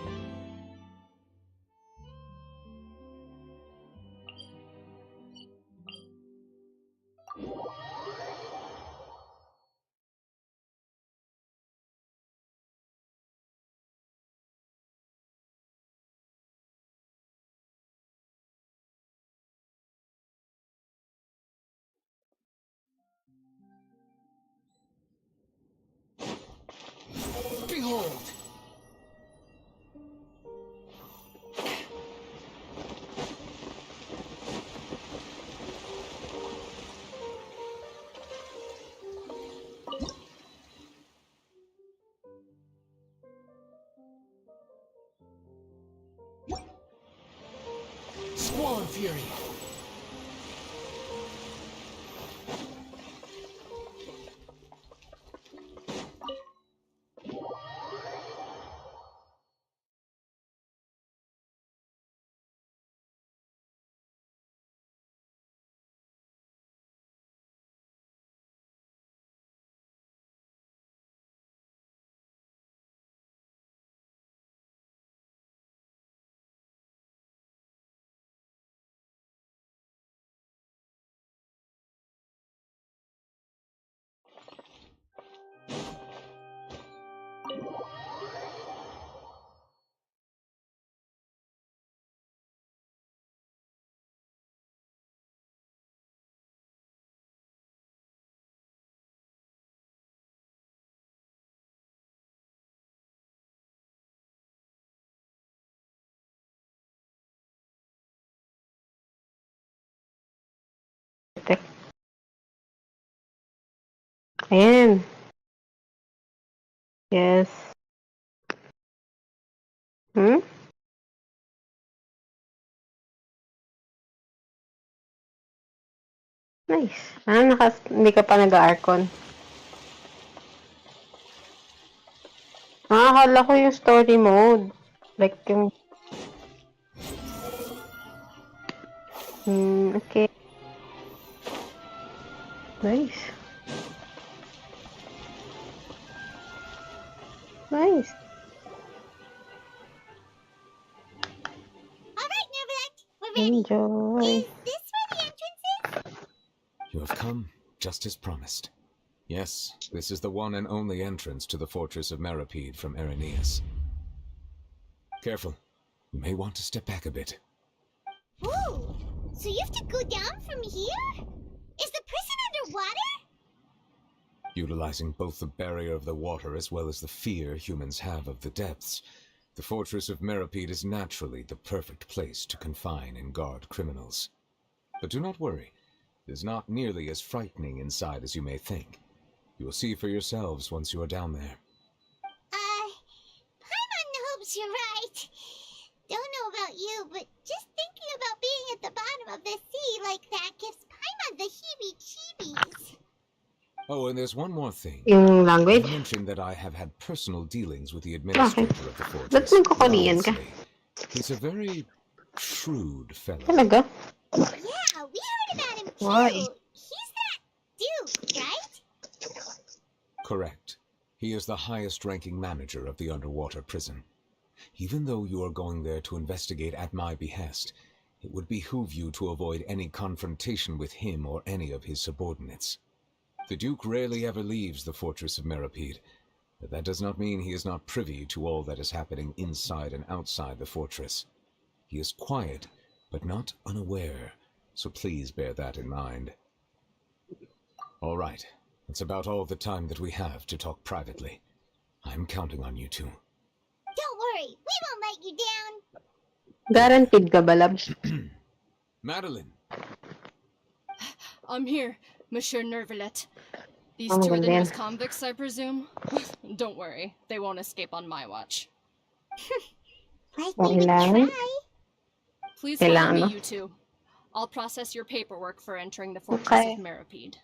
Speaker 3: Behold! Squall and Fury!
Speaker 13: Ayan. Yes. Hmm? Nice. Hindi ka pa nag-Arcon. Akala ko yung story mode. Like yung... okay. Nice. Nice.
Speaker 2: All right, Neuvillette, we're ready.
Speaker 13: Enjoy.
Speaker 2: Is this where the entrance is?
Speaker 1: You have come, just as promised. Yes, this is the one and only entrance to the fortress of Meripede from Irenaeus. Careful. You may want to step back a bit.
Speaker 2: Ooh, so you have to go down from here? Is the prison underwater?
Speaker 1: Utilizing both the barrier of the water as well as the fear humans have of the depths, the fortress of Meripede is naturally the perfect place to confine and guard criminals. But do not worry. It is not nearly as frightening inside as you may think. You will see for yourselves once you are down there.
Speaker 2: Paimon hopes you're right. Don't know about you, but just thinking about being at the bottom of the sea like that gives Paimon the heebie-jeebies.
Speaker 1: Oh, and there's one more thing.
Speaker 13: Yung language?
Speaker 1: I mentioned that I have had personal dealings with the administrator of the fortress.
Speaker 13: Ba't nagko-Korean ka?
Speaker 1: He's a very shrewd fellow.
Speaker 13: Talaga?
Speaker 2: Yeah, we heard about him too.
Speaker 13: Why?
Speaker 2: He's that Duke, right?
Speaker 1: Correct. He is the highest-ranking manager of the underwater prison. Even though you are going there to investigate at my behest, it would behoove you to avoid any confrontation with him or any of his subordinates. The Duke rarely ever leaves the fortress of Meripede, but that does not mean he is not privy to all that is happening inside and outside the fortress. He is quiet, but not unaware, so please bear that in mind. All right, that's about all the time that we have to talk privately. I'm counting on you two.
Speaker 2: Don't worry, we won't let you down.
Speaker 13: Guaranteed ka ba, Labs?
Speaker 1: Madeline!
Speaker 14: I'm here, Monsieur Neuvillette. These
Speaker 13: Oh,
Speaker 14: two are the
Speaker 13: maganda yan.
Speaker 14: newest convicts, I presume? Don't worry, they won't escape on my watch.
Speaker 2: Likely to try.
Speaker 14: Please follow
Speaker 13: Kailangan
Speaker 14: me,
Speaker 13: mo.
Speaker 14: you two. I'll process your paperwork for entering the Fortress
Speaker 13: Okay.
Speaker 14: of Meripede.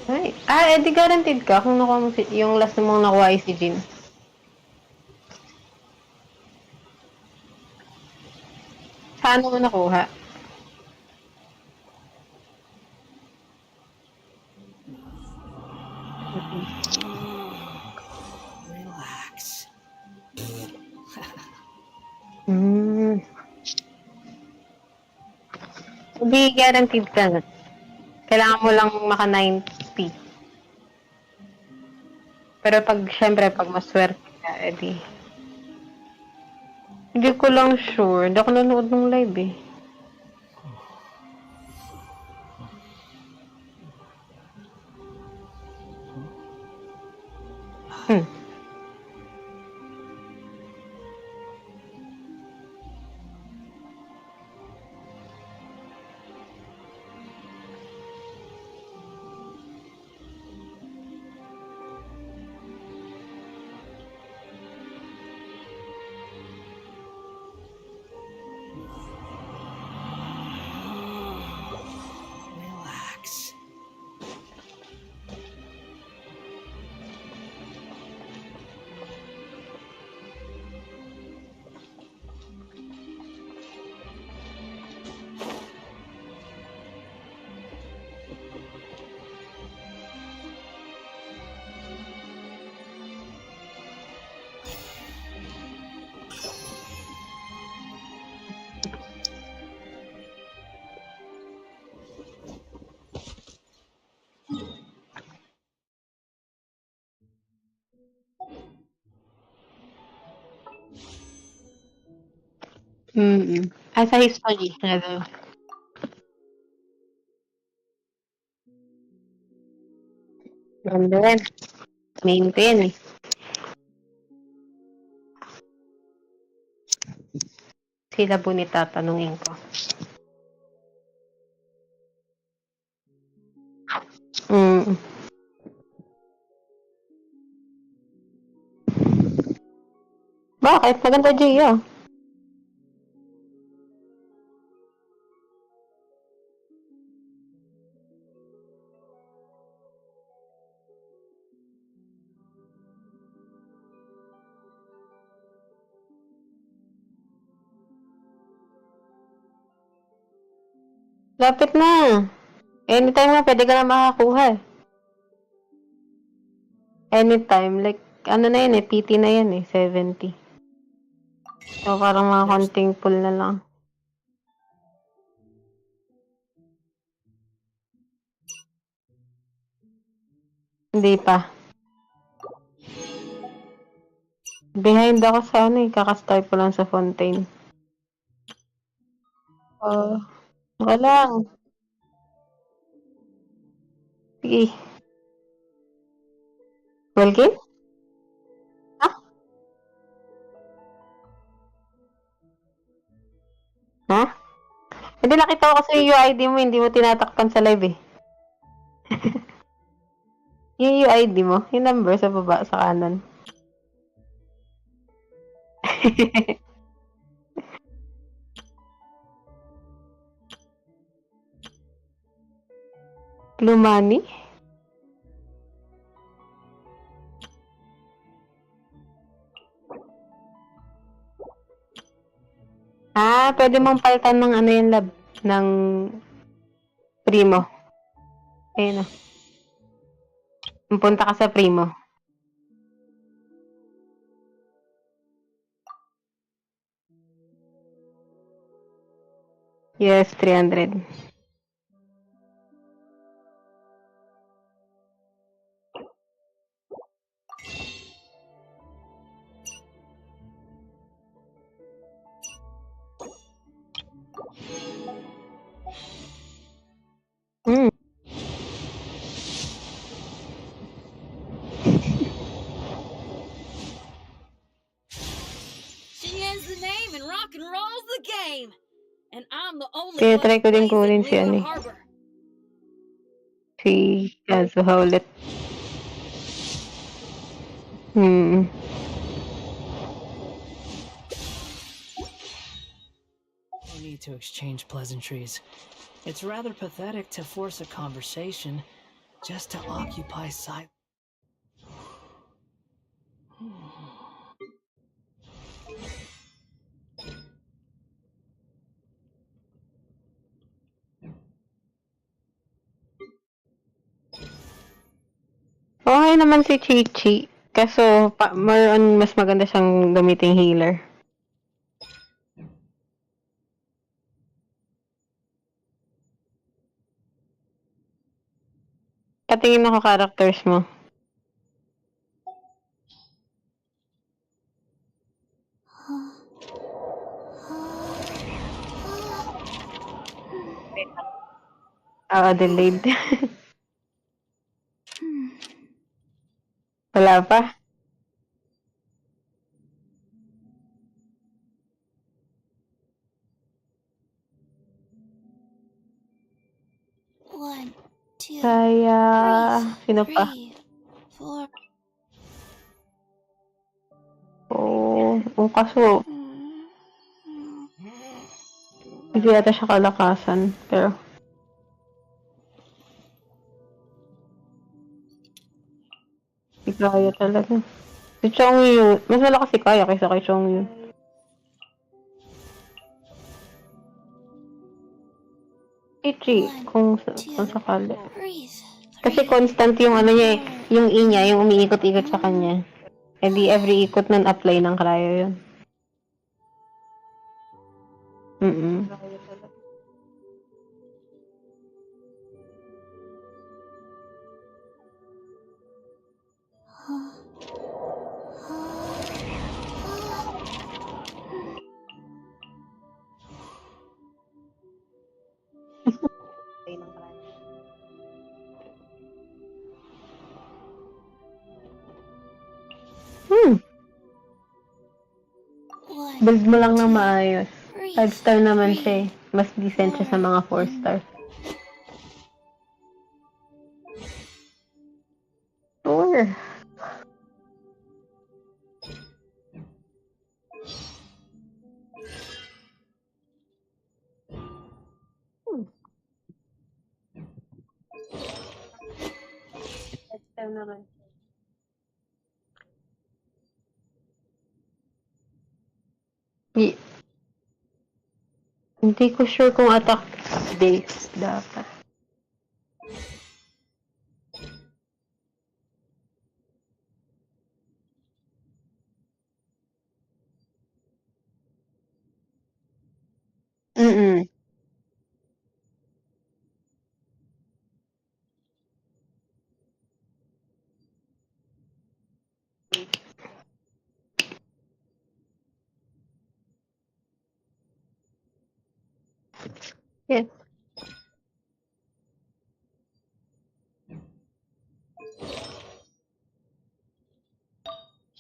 Speaker 13: Ay, edi guaranteed ka kung nakuha mo yung last na mong nakuha ay si Jin. Saan mo nakuha?
Speaker 3: Relax.
Speaker 13: Hindi guaranteed ka na. Kailangan mo lang maka 90. Pero syempre, pag maswerte ka, edi. Hindi ko lang sure. Hindi ako nanood ng live eh.
Speaker 3: Relax.
Speaker 13: Sa history nga daw. Ganda rin. Main ko yan eh. Sila po ni tatanungin ko. Bakit? Maganda Gia. Lapit na. Anytime nga, pwede ka na makakuha. Anytime. Like, ano na yun eh, PT na yan eh, 70. So, parang mga konting pull na lang. Hindi pa. Behind ako sa ano eh, kakastart ko lang sa Fontaine. Okay lang. Sige. Welcome? Ha? Ha? Hindi nakita ko kasi yung UID mo, hindi mo tinatakpan sa live eh. Yung UID mo, yung number sa baba, sa kanan. Lumani? Pwede mong palitan ng ano yung lab, ng Primo. Ayun o. Punta ka sa Primo. Yes, 300.
Speaker 12: name, and I'm the only
Speaker 13: Kaya
Speaker 12: one
Speaker 13: try ko din
Speaker 12: who plays
Speaker 13: kunin
Speaker 12: it
Speaker 13: si
Speaker 12: near
Speaker 13: ano
Speaker 12: the
Speaker 13: eh.
Speaker 12: harbor.
Speaker 13: Si Kazuha ulit. Hmm.
Speaker 3: No need to exchange pleasantries. It's rather pathetic to force a conversation just to occupy silence.
Speaker 13: Okay naman si Chi-Chi. Kaso, mas maganda siyang gamiting healer. Patingin ako characters mo. Delayed. Wala pa?
Speaker 2: One, two,
Speaker 13: Kaya... Sino pa?
Speaker 2: three, four.
Speaker 13: Kaso... Hindi yata siya kalakasan. Pero... Hindi kaya talaga. Si Chongyu, mas malakas si Kaya kaysa kay Chongyu. Ichi, kung sakali. Kasi constant yung ano niya eh, yung I niya, yung umiikot-ikot sa kanya. Eh di every ikot nun apply ng cryo yun. Build mo lang ng maayos. 5-star naman siya eh. Mas decent siya sa mga 4-star. Sure. Naman. Hindi ko sure kung attack base dapat. Yes.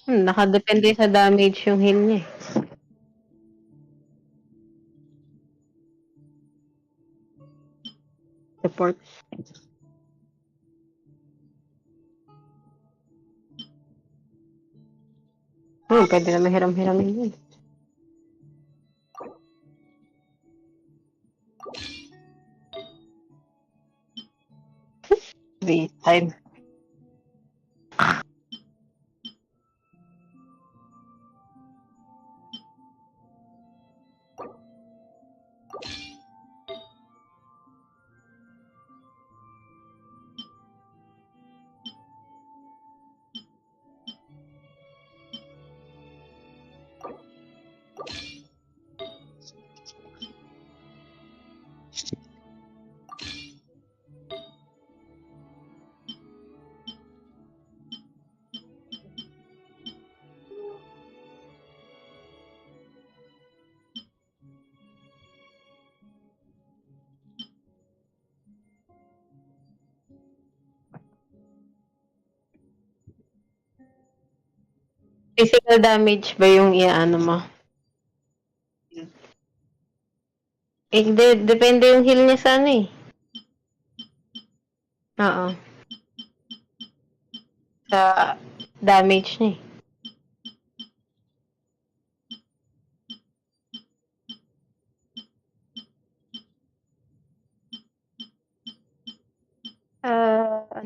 Speaker 13: Nakadepende sa damage yung heal niya eh. Support. Pwede na mahiram-hiramin yun. Time. Physical damage ba yung iaano mo? Depende yung heal niya sa ano eh. Oo. Sa damage niya eh.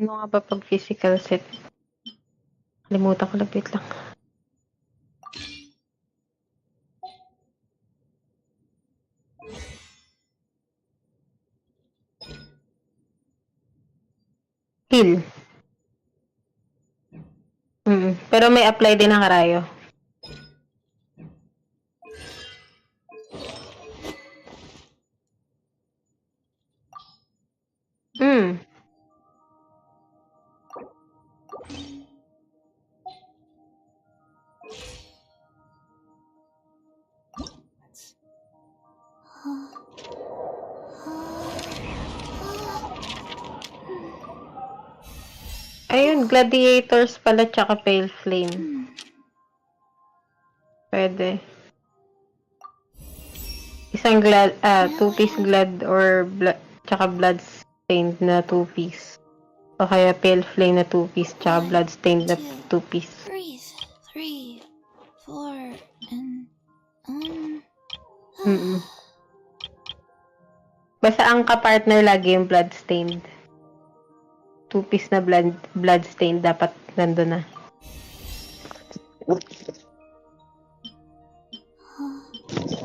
Speaker 13: Ano nga ba pag physical set? Kalimutan ko, lapit lang. Heal. Pero may apply din ng karayo. Ayun, gladiators pala tsaka pale flame. Pwede. Isang two-piece glad or tsaka blood-stained na two-piece. O kaya pale flame na two-piece tsaka blood-stained na two-piece.
Speaker 2: Breathe. 3, 4, and
Speaker 13: Basta ang kapartner lagi yung blood-stained. Two-piece na blood-stained dapat nandun na.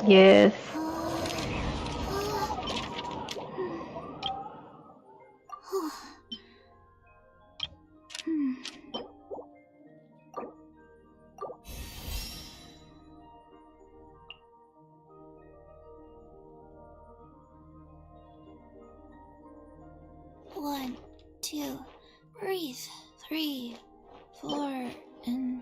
Speaker 13: Yes.
Speaker 2: One, two, breathe. 3, 4, and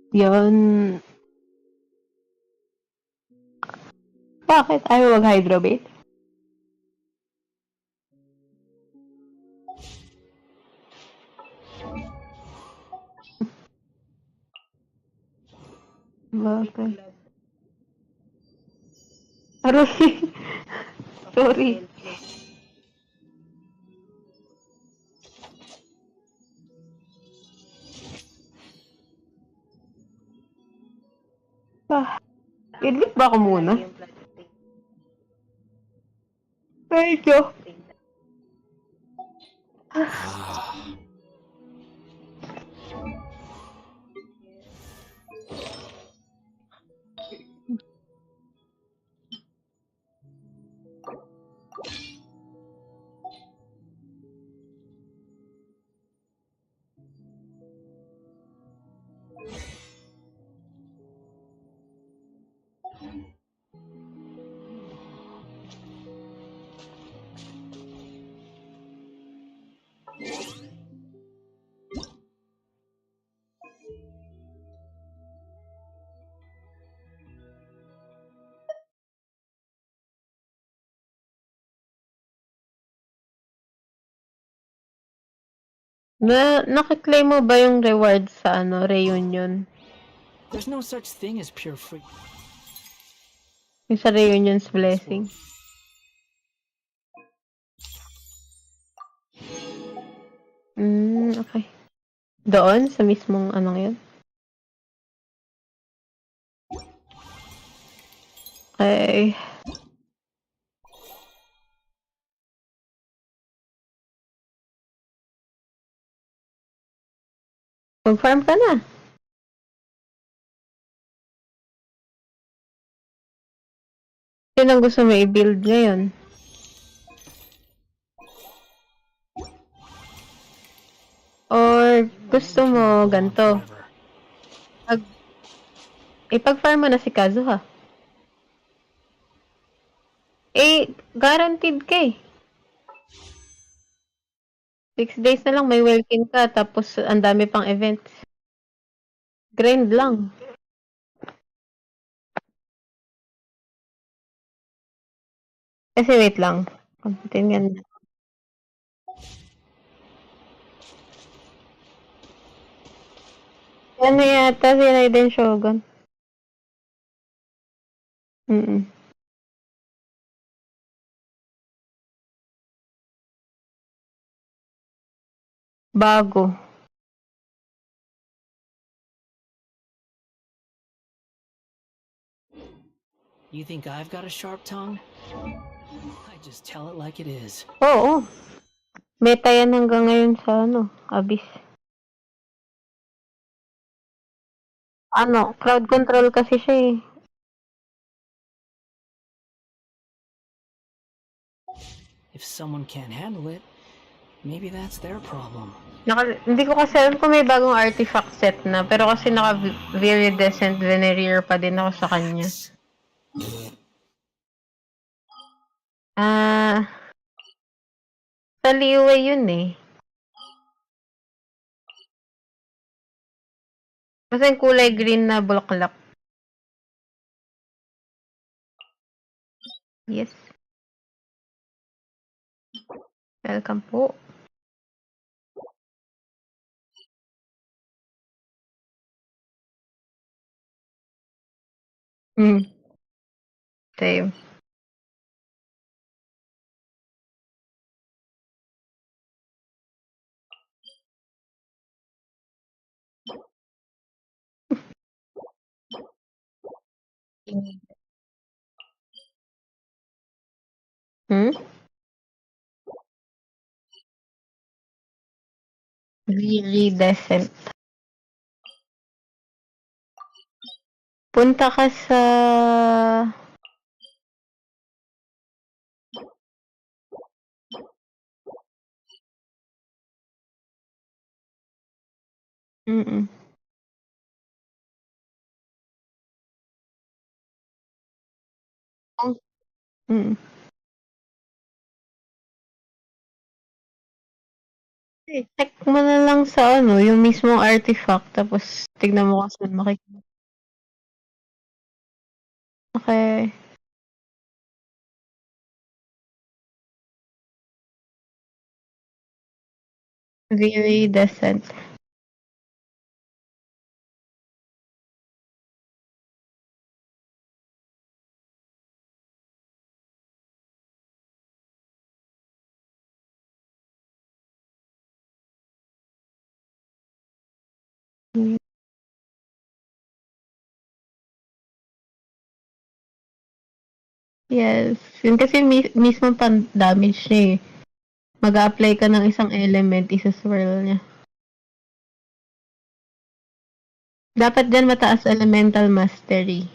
Speaker 13: Yun. Bakit? Ayaw mag-hydrabate? Bakit? Aroy. Sorry. Idlip ba ako muna? Medyo. Nakiklaim mo ba yung reward sa reunion?
Speaker 3: There's no such thing as pure free.
Speaker 13: Yung sa reunion's blessing. Okay. Doon? Sa mismong yun? Okay. Mag-farm ka na. Yun ang gusto mo i-build ngayon. Or gusto mo ganito. Ipag-farm mo na si Kazuha. Guaranteed ka eh. 6 days na lang may welcome ka, tapos ang dami pang events. Grind lang. Kasi wait lang. Tingnan na. Ano yata si Raiden Shogun? Bago.
Speaker 3: You think I've got a sharp tongue? I just tell it like it is.
Speaker 13: Oo. Meta yan hanggang ngayon sa Abyss. Crowd control kasi siya eh.
Speaker 3: If someone can't handle it, maybe that's their problem.
Speaker 13: Hindi ko kasi alam kung may bagong artifact set na, pero kasi naka-Viridescent Venereer pa din ako sa kanya. Sa Liyue yun eh. Basta yung kulay green na bulaklak. Yes. Welcome po. Same. Viridescent. Punta ka sa... Check mo na lang sa yung mismong artifact, tapos tignan mo kung saan makikita. Okay. Viridescent. Yes. Yun kasi mismo pan-damage niya eh. Mag-a-apply ka ng isang element, isa-swirl niya. Dapat dyan mataas elemental mastery.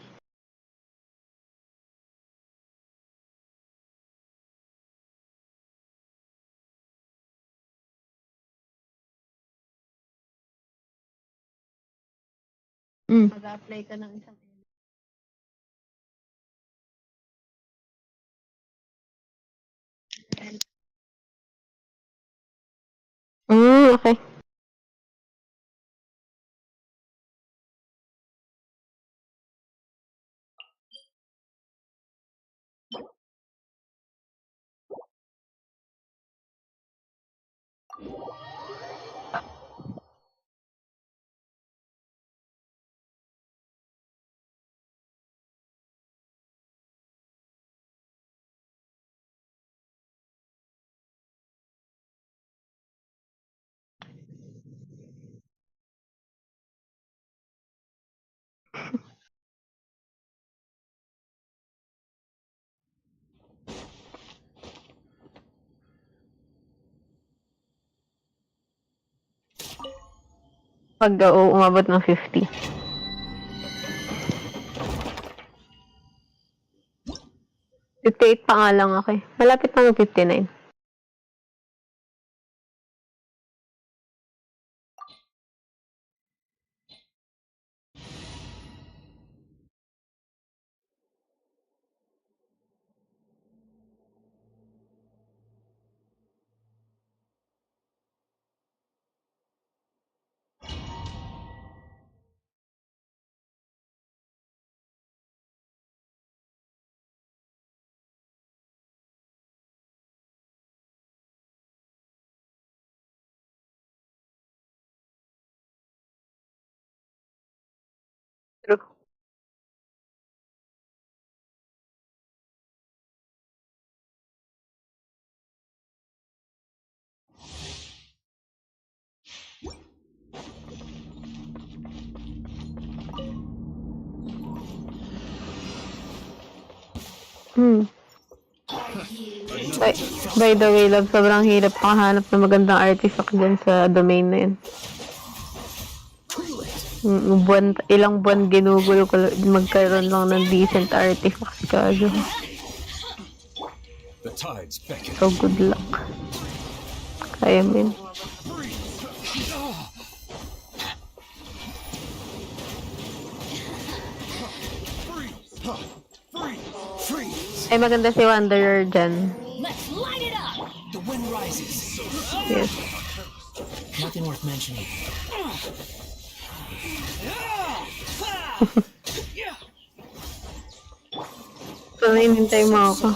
Speaker 13: Mag-a-apply ka ng isang element. Okay. Pag umabot ng 50. 58 pa nga lang ako eh. Malapit na ng 59. True. By the way, love, sobrang hirap makahanap ng magandang artifact dyan sa domain na yun. Ilang buwan ginugulo ko magkaroon lang ng decent artifacts kaso. So good luck. Kaya mo yun. Ay, maganda si Wanderer dyan.
Speaker 3: Let's light it up. The wind rises.
Speaker 13: Yes.
Speaker 3: Nothing worth mentioning.
Speaker 13: So, hinintay mo ako.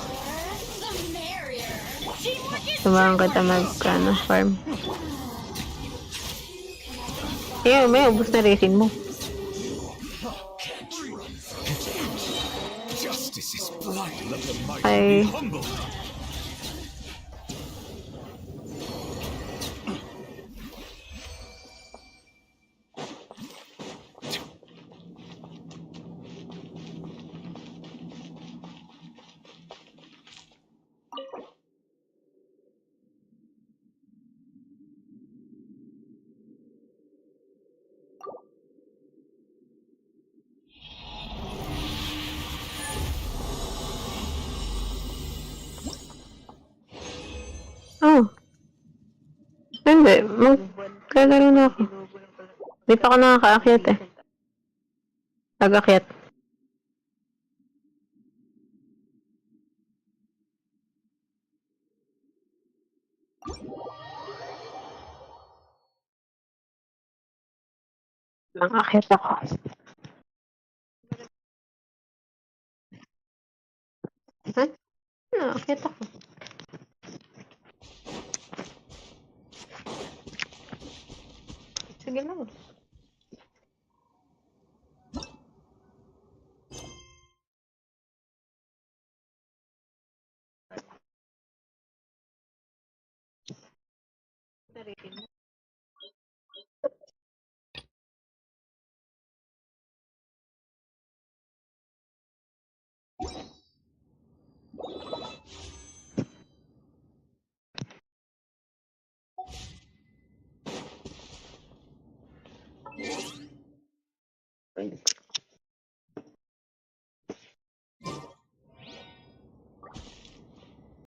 Speaker 13: Samahan kita farm. May ubus na resin mo. Ay. Oh. Hindi. Magkalaro na ako. Hindi pa ako nakakaakyat eh. Nag-akyat. Nang-akyat ako. Huh? Nang-akyat ako. Sige lang.